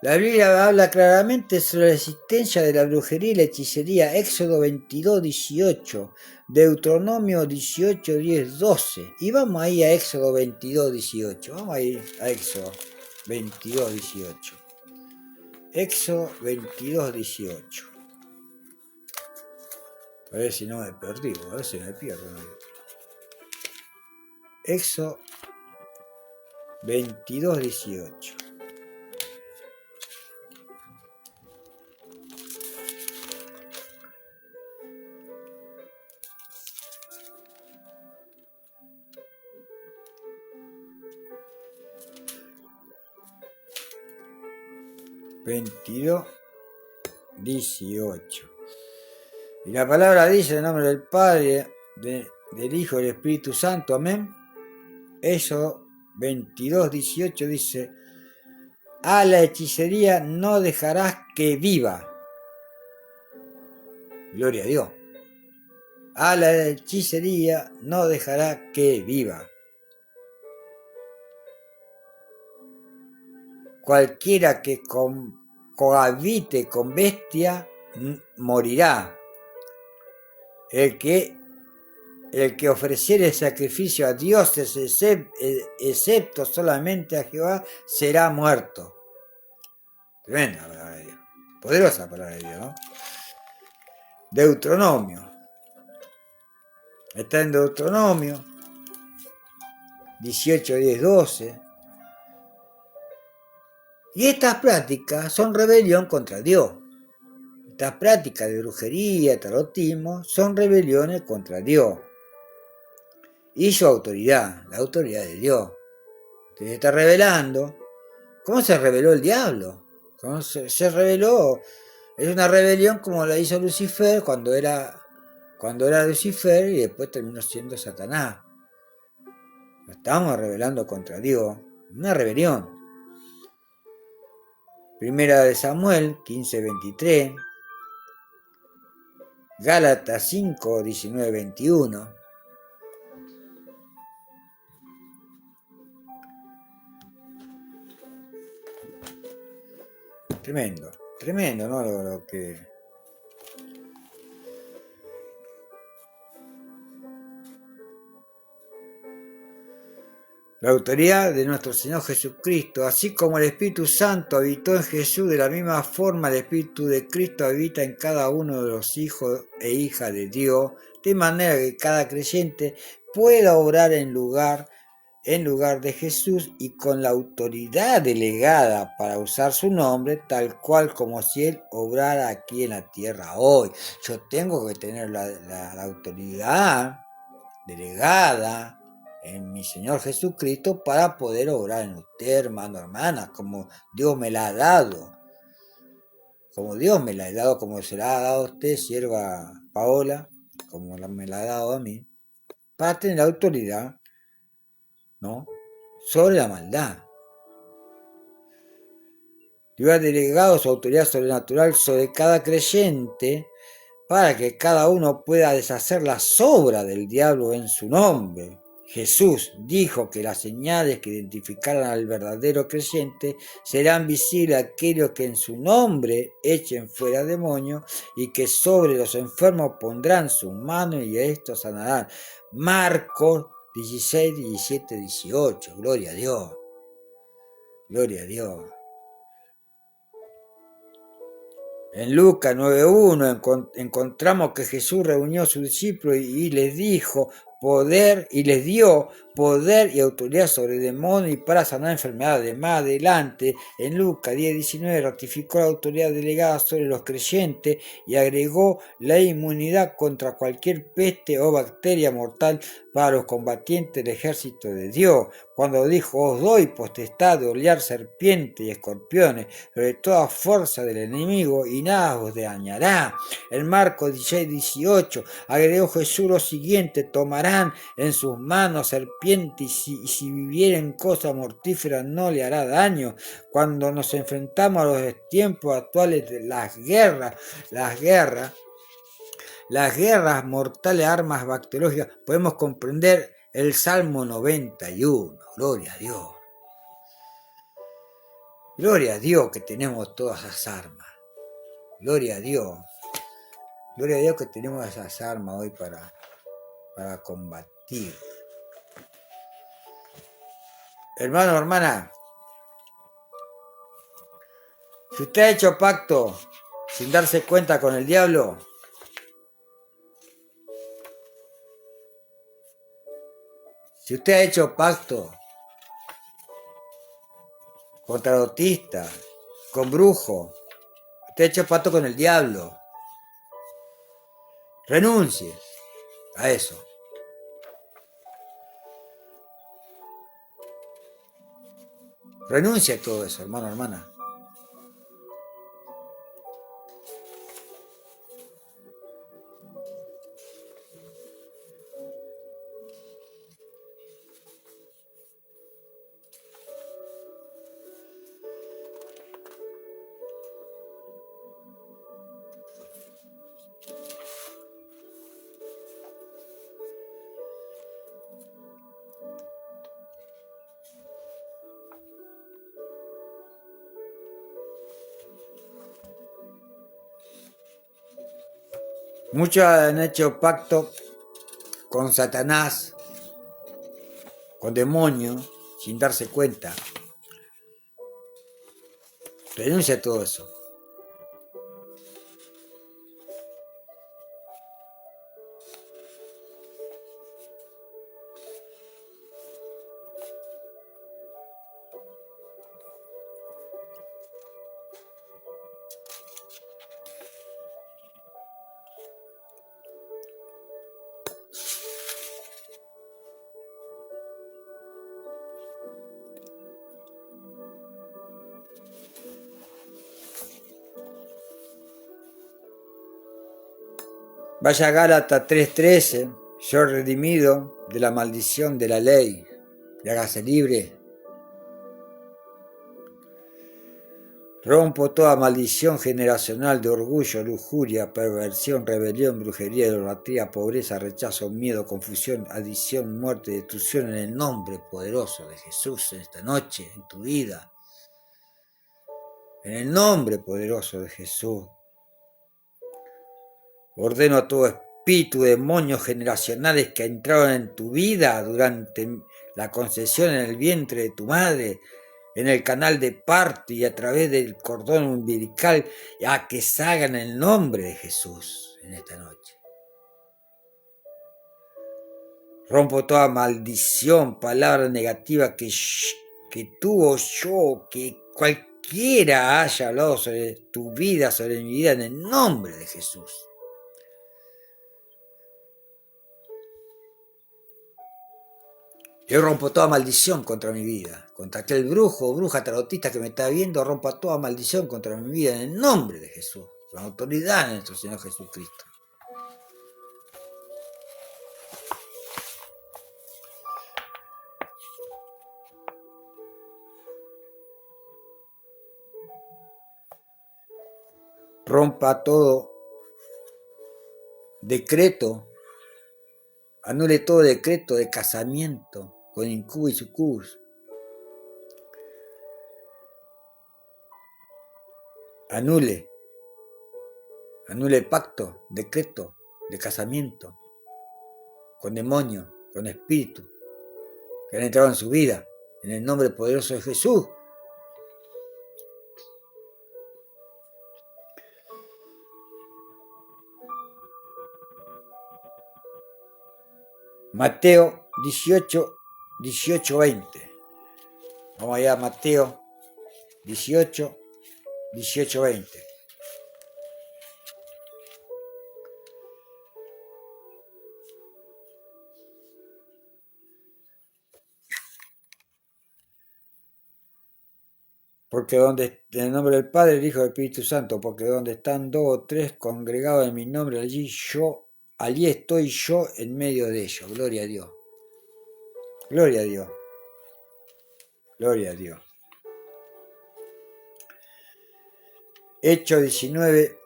La Biblia habla claramente sobre la existencia de la brujería y la hechicería. Éxodo 22, 18, Deuteronomio 18, 10, 12. Y vamos ahí a Éxodo 22, 18. Vamos ahí a Éxodo 22, 18. Éxodo 22, 18. A ver si no me perdí, a ver si me pierdo. Éxodo 22, 18. Y la palabra dice en nombre del Padre, del Hijo y del Espíritu Santo, amén. Eso 22, 18 dice: a la hechicería no dejarás que viva. Gloria a Dios. A la hechicería no dejará que viva. Cualquiera que cohabite con bestia morirá. El que ofreciere sacrificio a dioses excepto solamente a Jehová será muerto. Tremenda palabra de Dios. Poderosa palabra de Dios, ¿no? Deuteronomio. Está en Deuteronomio 18, 10, 12. Y estas prácticas son rebelión contra Dios. Estas prácticas de brujería, tarotismo, son rebeliones contra Dios. Y su autoridad, la autoridad de Dios. Se está revelando. ¿Cómo se reveló el diablo? ¿Cómo se reveló? Es una rebelión como la hizo Lucifer cuando era Lucifer y después terminó siendo Satanás. Nos estamos rebelando contra Dios. Una rebelión. Primera de Samuel 15, 23. Gálatas 5, 19, 21. Tremendo, tremendo, ¿no? Lo que... La autoridad de nuestro Señor Jesucristo, así como el Espíritu Santo habitó en Jesús, de la misma forma el Espíritu de Cristo habita en cada uno de los hijos e hijas de Dios, de manera que cada creyente pueda obrar en lugar de Jesús y con la autoridad delegada para usar su nombre, tal cual como si Él obrara aquí en la tierra hoy. Yo tengo que tener la autoridad delegada en mi Señor Jesucristo para poder obrar en usted, hermano, hermana, como Dios me la ha dado. Como Dios me la ha dado, como se la ha dado a usted, sierva Paola, como me la ha dado a mí, para tener autoridad, ¿no?, sobre la maldad. Dios ha delegado su autoridad sobrenatural sobre cada creyente para que cada uno pueda deshacer las obras del diablo en su nombre. Jesús dijo que las señales que identificaran al verdadero creyente serán visibles a aquellos que en su nombre echen fuera demonios y que sobre los enfermos pondrán sus manos y estos sanarán. Marcos 16, 17, 18. Gloria a Dios. Gloria a Dios. En Lucas 9.1 encontramos que Jesús reunió a sus discípulos y les dio poder y autoridad sobre demonios y para sanar enfermedades. Más adelante, en Lucas 10.19, ratificó la autoridad delegada sobre los creyentes y agregó la inmunidad contra cualquier peste o bacteria mortal para los combatientes del ejército de Dios, cuando dijo: os doy potestad de hollar serpientes y escorpiones sobre toda fuerza del enemigo y nada os dañará. En Marcos 16, 18 agregó Jesús lo siguiente: tomarán en sus manos serpientes serpiente, y si viviera en cosa mortífera no le hará daño. Cuando nos enfrentamos a los tiempos actuales de las guerras mortales, armas bacteriológicas, podemos comprender el Salmo 91. Gloria a Dios. Gloria a Dios que tenemos todas esas armas. Gloria a Dios. Gloria a Dios que tenemos esas armas hoy para combatir. Hermano, hermana, si usted ha hecho pacto sin darse cuenta con el diablo, si usted ha hecho pacto con tarotista, con brujo, usted ha hecho pacto con el diablo, renuncie a eso. Renuncie a todo eso, hermano, hermana. Muchos han hecho pacto con Satanás, con demonios, sin darse cuenta. Renuncia a todo eso. Vaya a Gálatas 3:13, yo redimido de la maldición de la ley, y hágase libre. Rompo toda maldición generacional de orgullo, lujuria, perversión, rebelión, brujería, idolatría, pobreza, rechazo, miedo, confusión, adicción, muerte, destrucción en el nombre poderoso de Jesús en esta noche, en tu vida. En el nombre poderoso de Jesús. Ordeno a todo espíritu, demonios generacionales que entraron en tu vida durante la concepción en el vientre de tu madre, en el canal de parto y a través del cordón umbilical, a que salgan en el nombre de Jesús en esta noche. Rompo toda maldición, palabra negativa que tú o yo, que cualquiera haya hablado sobre tu vida, sobre mi vida, en el nombre de Jesús. Yo rompo toda maldición contra mi vida, contra aquel brujo o bruja tarotista que me está viendo, rompo toda maldición contra mi vida en el nombre de Jesús, con la autoridad de nuestro Señor Jesucristo. Rompa todo decreto, anule todo decreto de casamiento con incubus y sucubus. Anule pacto, decreto de casamiento con demonios, con espíritus que han entrado en su vida, en el nombre poderoso de Jesús. Mateo 18, 20. Vamos allá, Mateo 18, 20. Porque en el nombre del Padre, del Hijo y del Espíritu Santo, porque donde están 2 o 3 congregados en mi nombre, allí estoy yo en medio de ellos. Gloria a Dios. Gloria a Dios. Gloria a Dios. Hecho 19.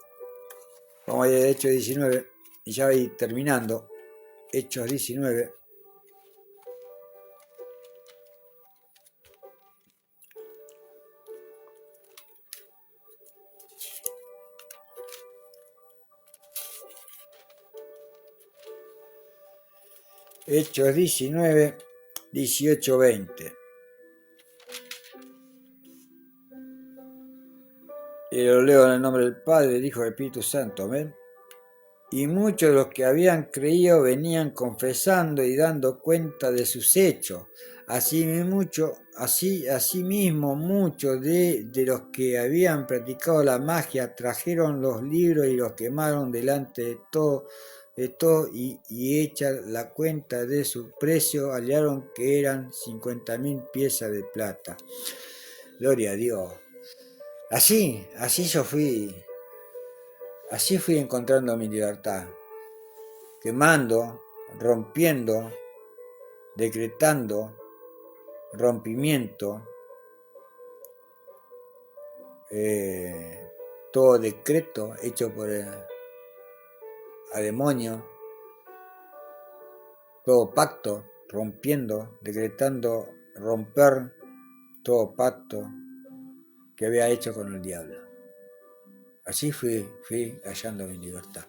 Vamos a ir a Hechos 19. Y ya voy terminando. Hechos 19. Hechos 19, 18, 20. Y lo leo en el nombre del Padre, del Hijo y del Espíritu Santo. Amén. Y muchos de los que habían creído venían confesando y dando cuenta de sus hechos. Asimismo, muchos de los que habían practicado la magia trajeron los libros y los quemaron delante de todo y hecha la cuenta de su precio, hallaron que eran 50.000 piezas de plata. Gloria a Dios. Así fui encontrando mi libertad, quemando, rompiendo, decretando rompimiento, todo decreto hecho por a demonio, todo pacto, rompiendo, decretando romper todo pacto que había hecho con el diablo. Así fui hallando mi libertad,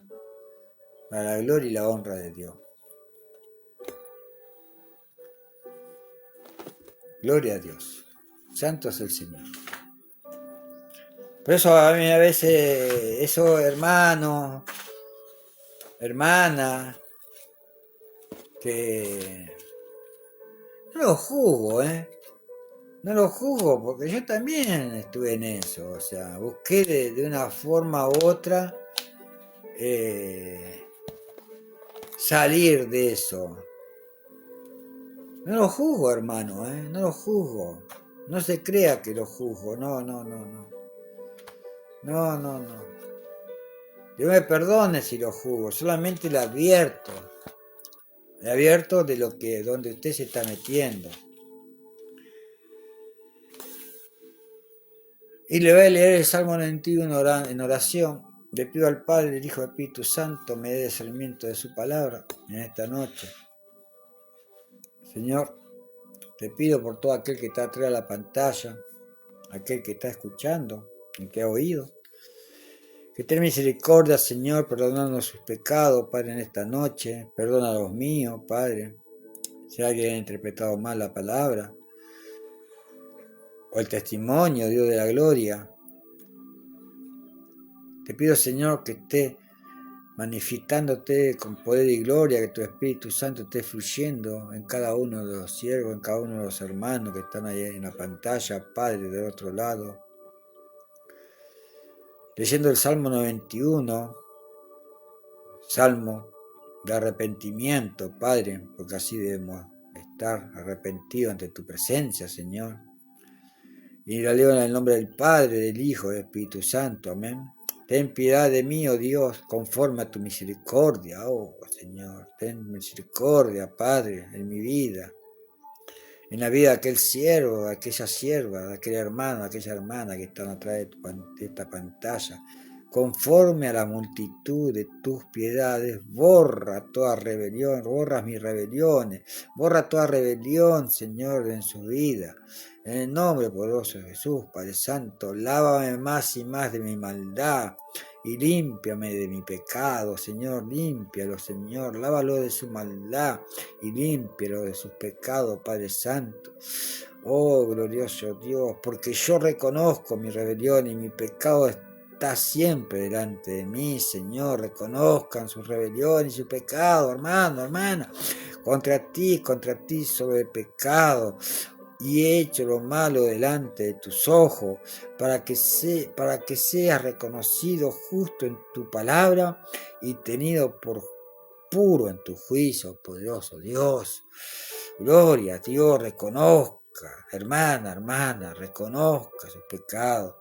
para la gloria y la honra de Dios. Gloria a Dios. Santo es el Señor. Por eso a mí a veces, eso hermano, hermana, que no lo juzgo, no lo juzgo porque yo también estuve en eso, o sea, busqué de una forma u otra salir de eso. No lo juzgo, hermano, no lo juzgo. No se crea que lo juzgo, no. No. Dios me perdone si lo juzgo, solamente le advierto. Le advierto de donde usted se está metiendo. Y le voy a leer el Salmo 91 en oración. Le pido al Padre, el Hijo y el Espíritu Santo me dé discernimiento de su palabra en esta noche. Señor, te pido por todo aquel que está atrás de la pantalla, aquel que está escuchando y que ha oído, que ten misericordia, Señor, perdonando sus pecados, Padre, en esta noche. Perdona los míos, Padre. Si alguien ha interpretado mal la palabra o el testimonio, Dios de la gloria, te pido, Señor, que esté manifestándote con poder y gloria, que tu Espíritu Santo esté fluyendo en cada uno de los siervos, en cada uno de los hermanos que están ahí en la pantalla, Padre, del otro lado. Leyendo el Salmo 91, Salmo de arrepentimiento, Padre, porque así debemos estar arrepentidos ante tu presencia, Señor. Y la leo en el nombre del Padre, del Hijo y del Espíritu Santo, amén. Ten piedad de mí, oh Dios, conforme a tu misericordia, oh Señor. Ten misericordia, Padre, en mi vida, en la vida de aquel siervo, de aquella sierva, de aquel hermano, de aquella hermana que están atrás de esta pantalla. Conforme a la multitud de tus piedades, borra toda rebelión, borra mis rebeliones, borra toda rebelión, Señor, en su vida. En el nombre poderoso de Jesús, Padre Santo, lávame más y más de mi maldad y límpiame de mi pecado, Señor, límpialo, Señor, lávalo de su maldad y límpialo de sus pecados, Padre Santo. Oh, glorioso Dios, porque yo reconozco mi rebelión y mi pecado está siempre delante de mí, Señor. Reconozcan su rebelión y su pecado, hermano, hermana. Contra ti sobre el pecado y he hecho lo malo delante de tus ojos, para que seas reconocido justo en tu palabra y tenido por puro en tu juicio, poderoso Dios. Gloria a Dios, reconozca, hermana, reconozca sus pecados.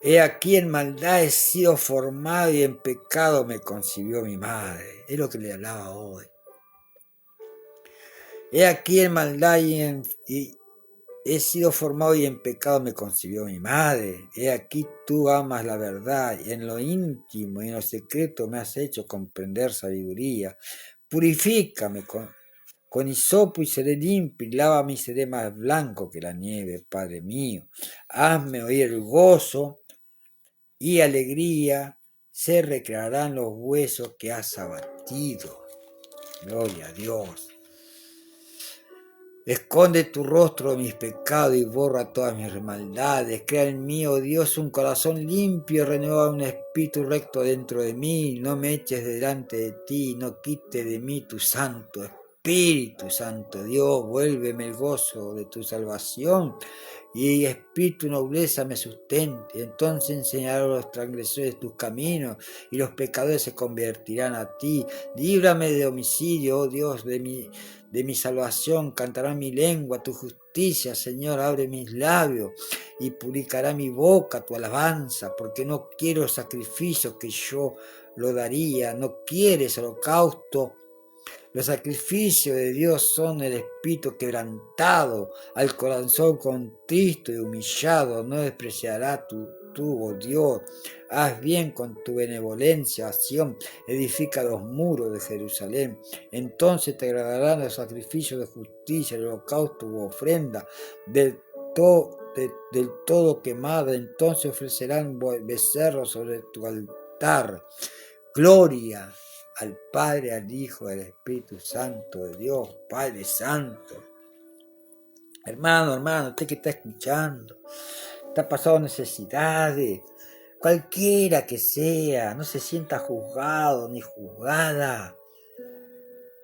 He aquí en maldad he sido formado y en pecado me concibió mi madre. Es lo que le hablaba hoy. He aquí en maldad y he sido formado y en pecado me concibió mi madre. He aquí tú amas la verdad y en lo íntimo y en lo secreto me has hecho comprender sabiduría. Purifícame con hisopo y seré limpio, y lávame y seré más blanco que la nieve, Padre mío. Hazme oír el gozo y alegría, se recrearán los huesos que has abatido. Gloria a Dios. Esconde tu rostro de mis pecados y borra todas mis maldades. Crea en mí, oh Dios, un corazón limpio, renueva un espíritu recto dentro de mí. No me eches delante de ti, no quite de mí tu santo Espíritu Santo. Dios, vuélveme el gozo de tu salvación y espíritu nobleza me sustente. Entonces enseñaré a los transgresores tus caminos y los pecadores se convertirán a ti. Líbrame de homicidio, oh Dios, de mi salvación. Cantará mi lengua tu justicia, Señor. Abre mis labios y purificará mi boca tu alabanza, porque no quiero sacrificio que yo lo daría, no quieres holocausto. Los sacrificios de Dios son el espíritu quebrantado, al corazón contristo y humillado. No despreciará tú, oh Dios. Haz bien con tu benevolencia, Sión, edifica los muros de Jerusalén. Entonces te agradarán los sacrificios de justicia, el holocausto u ofrenda del todo quemado. Entonces ofrecerán becerros sobre tu altar. Gloria al Padre, al Hijo, al Espíritu Santo de Dios, Padre Santo. Hermano, usted que está escuchando, está pasando necesidades, cualquiera que sea, no se sienta juzgado ni juzgada.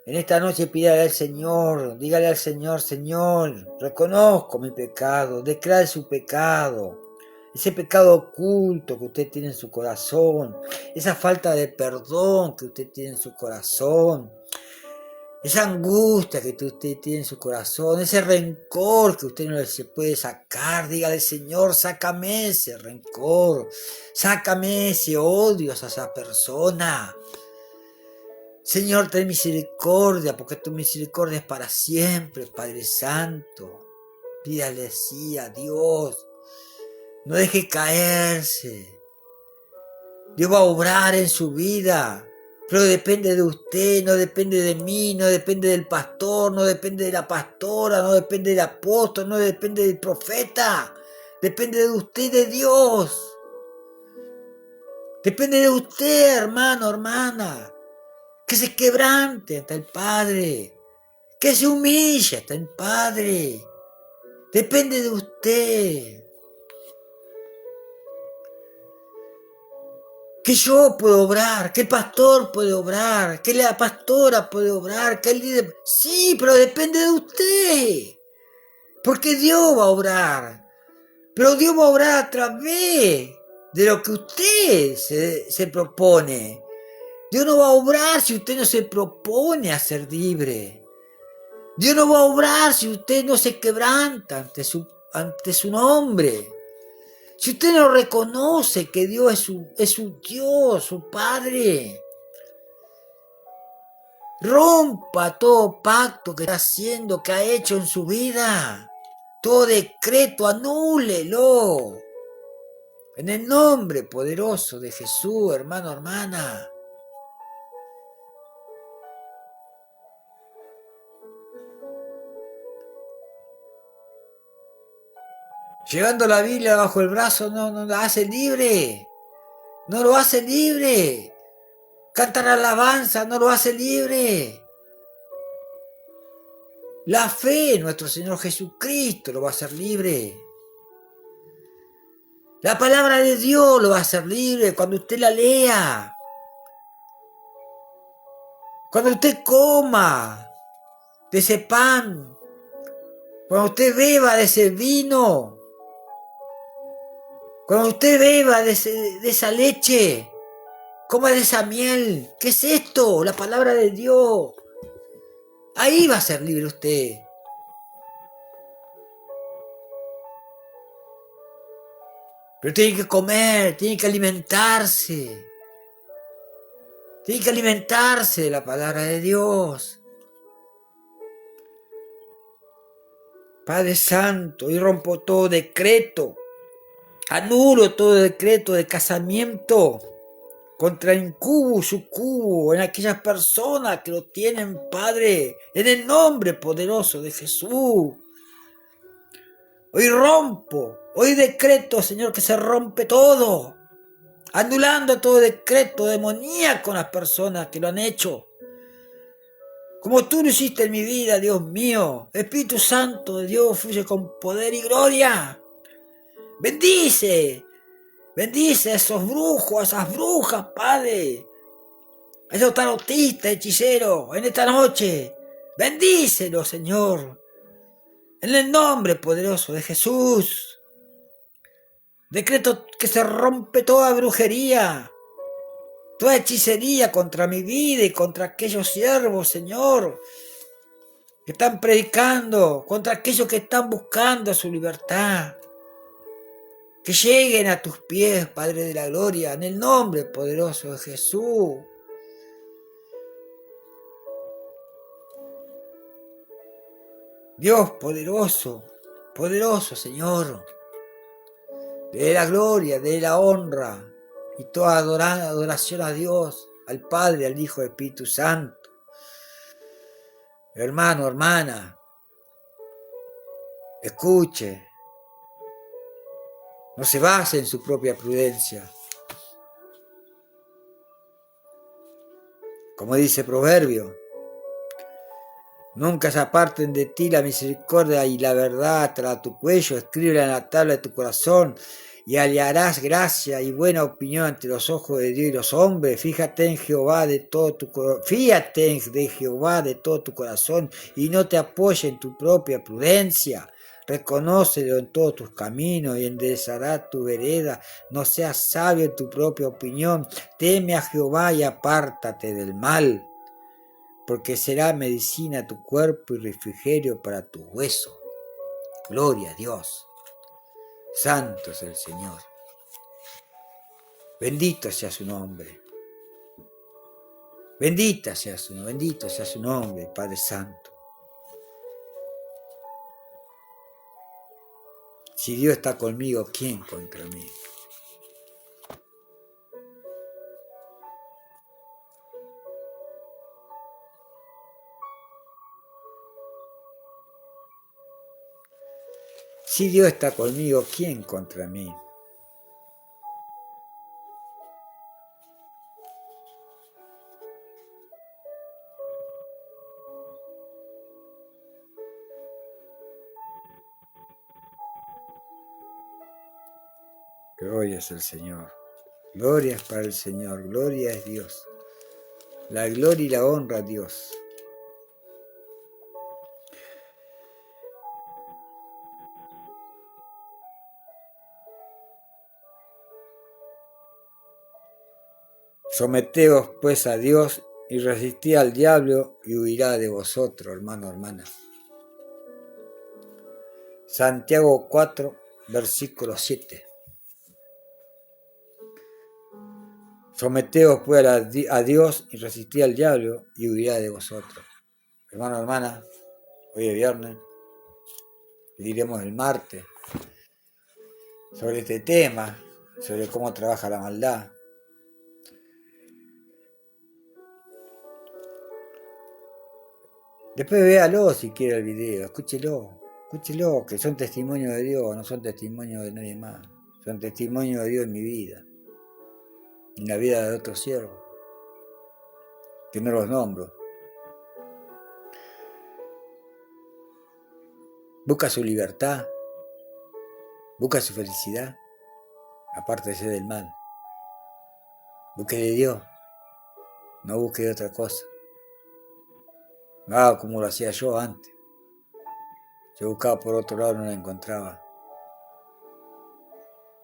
En esta noche pídale al Señor, dígale al Señor, Señor, reconozco mi pecado, declare su pecado. Ese pecado oculto que usted tiene en su corazón, esa falta de perdón que usted tiene en su corazón, esa angustia que usted tiene en su corazón, ese rencor que usted no se puede sacar, dígale, Señor, sácame ese rencor, sácame ese odio a esa persona. Señor, ten misericordia, porque tu misericordia es para siempre, Padre Santo. Pídale así a Dios. No deje caerse. Dios va a obrar en su vida, pero depende de usted, no depende de mí, no depende del pastor, no depende de la pastora, no depende del apóstol, no depende del profeta. Depende de usted y de Dios. Depende de usted, hermano, hermana. Que se quebrante ante el Padre. Que se humille ante el Padre. Depende de usted. Que yo puedo obrar, que el pastor puede obrar, que la pastora puede obrar, que el líder... Sí, pero depende de usted. Porque Dios va a obrar. Pero Dios va a obrar a través de lo que usted se propone. Dios no va a obrar si usted no se propone a ser libre. Dios no va a obrar si usted no se quebranta ante su nombre. Si usted no reconoce que Dios es su Dios, su Padre. Rompa todo pacto que está haciendo, que ha hecho en su vida. Todo decreto, anúlelo. En el nombre poderoso de Jesús, hermano, hermana. Llevando la Biblia bajo el brazo no la hace libre. No lo hace libre. Cantar alabanza no lo hace libre. La fe en nuestro Señor Jesucristo lo va a hacer libre. La palabra de Dios lo va a hacer libre cuando usted la lea. Cuando usted coma de ese pan. Cuando usted beba de ese vino. Cuando usted beba de esa leche. Coma de esa miel. ¿Qué es esto? La palabra de Dios. Ahí va a ser libre usted. Pero tiene que comer, tiene que alimentarse. Tiene que alimentarse de la palabra de Dios. Padre Santo, y rompo todo decreto, anulo todo decreto de casamiento contra incubo, sucubo, en aquellas personas que lo tienen, Padre, en el nombre poderoso de Jesús. Hoy rompo, hoy decreto, Señor, que se rompe todo, anulando todo decreto demoníaco con las personas que lo han hecho. Como tú lo hiciste en mi vida, Dios mío. Espíritu Santo de Dios, fluye con poder y gloria. Bendice a esos brujos, a esas brujas, Padre. A esos tarotistas, hechiceros, en esta noche. Bendícelos, Señor. En el nombre poderoso de Jesús. Decreto que se rompe toda brujería, toda hechicería contra mi vida y contra aquellos siervos, Señor, que están predicando, contra aquellos que están buscando su libertad. Que lleguen a tus pies, Padre de la Gloria, en el nombre poderoso de Jesús. Dios poderoso, poderoso Señor, de la gloria, de la honra y toda adoración a Dios, al Padre, al Hijo, al Espíritu Santo. Hermano, hermana, escuche, no se base en su propia prudencia. Como dice Proverbio, nunca se aparten de ti la misericordia y la verdad hasta tu cuello, escríbela en la tabla de tu corazón y hallarás gracia y buena opinión ante los ojos de Dios y los hombres. Fíjate en Jehová de todo tu corazón, fíjate de Jehová de todo tu corazón y no te apoyes en tu propia prudencia. Reconócelo en todos tus caminos y enderezará tu vereda. No seas sabio en tu propia opinión. Teme a Jehová y apártate del mal, porque será medicina a tu cuerpo y refrigerio para tus huesos. Gloria a Dios. Santo es el Señor. Bendito sea su nombre. Bendito sea su nombre, Padre Santo. Si Dios está conmigo, ¿quién contra mí? Si Dios está conmigo, ¿quién contra mí? Gloria es el Señor. Gloria es para el Señor. Gloria es Dios. La gloria y la honra a Dios. Someteos pues a Dios y resistid al diablo y huirá de vosotros, hermano, hermana. Santiago 4, versículo 7. Someteos pues a Dios y resistid al diablo y huirá de vosotros. Hermano, hermana, hoy es viernes, diremos el martes sobre este tema, sobre cómo trabaja la maldad. Después véalo si quiere el video, escúchelo, que son testimonios de Dios, no son testimonios de nadie más. Son testimonios de Dios en mi vida, en la vida de otros siervos, que no los nombro. Busca su libertad, busca su felicidad, apártese del mal. Busque de Dios, no busque de otra cosa. No haga como lo hacía yo antes. Yo buscaba por otro lado, no la encontraba.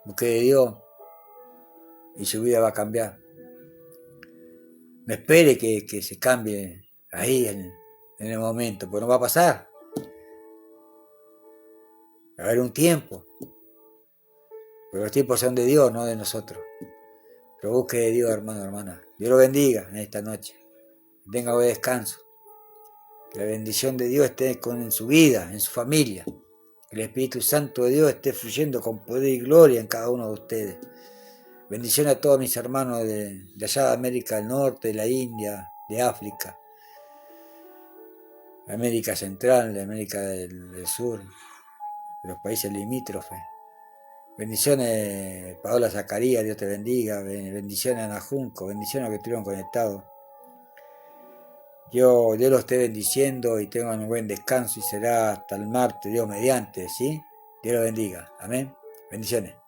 Busque de Dios y su vida va a cambiar. No espere que se cambie ahí en el momento, porque no va a pasar. Va a haber un tiempo. Pero los tiempos son de Dios, no de nosotros. Pero busque de Dios, hermano, hermana. Dios lo bendiga en esta noche. Que tenga buen descanso. Que la bendición de Dios esté en su vida, en su familia. el Espíritu Santo de Dios esté fluyendo con poder y gloria en cada uno de ustedes. Bendiciones a todos mis hermanos de allá de América del Norte, de la India, de África, de América Central, de América del Sur, de los países limítrofes. Bendiciones Paola Zacarías, Dios te bendiga. Bendiciones a Ana Junco, bendiciones a los que estuvieron conectados. Dios los esté bendiciendo y tengan un buen descanso y será hasta el martes, Dios mediante, ¿sí? Dios los bendiga. Amén. Bendiciones.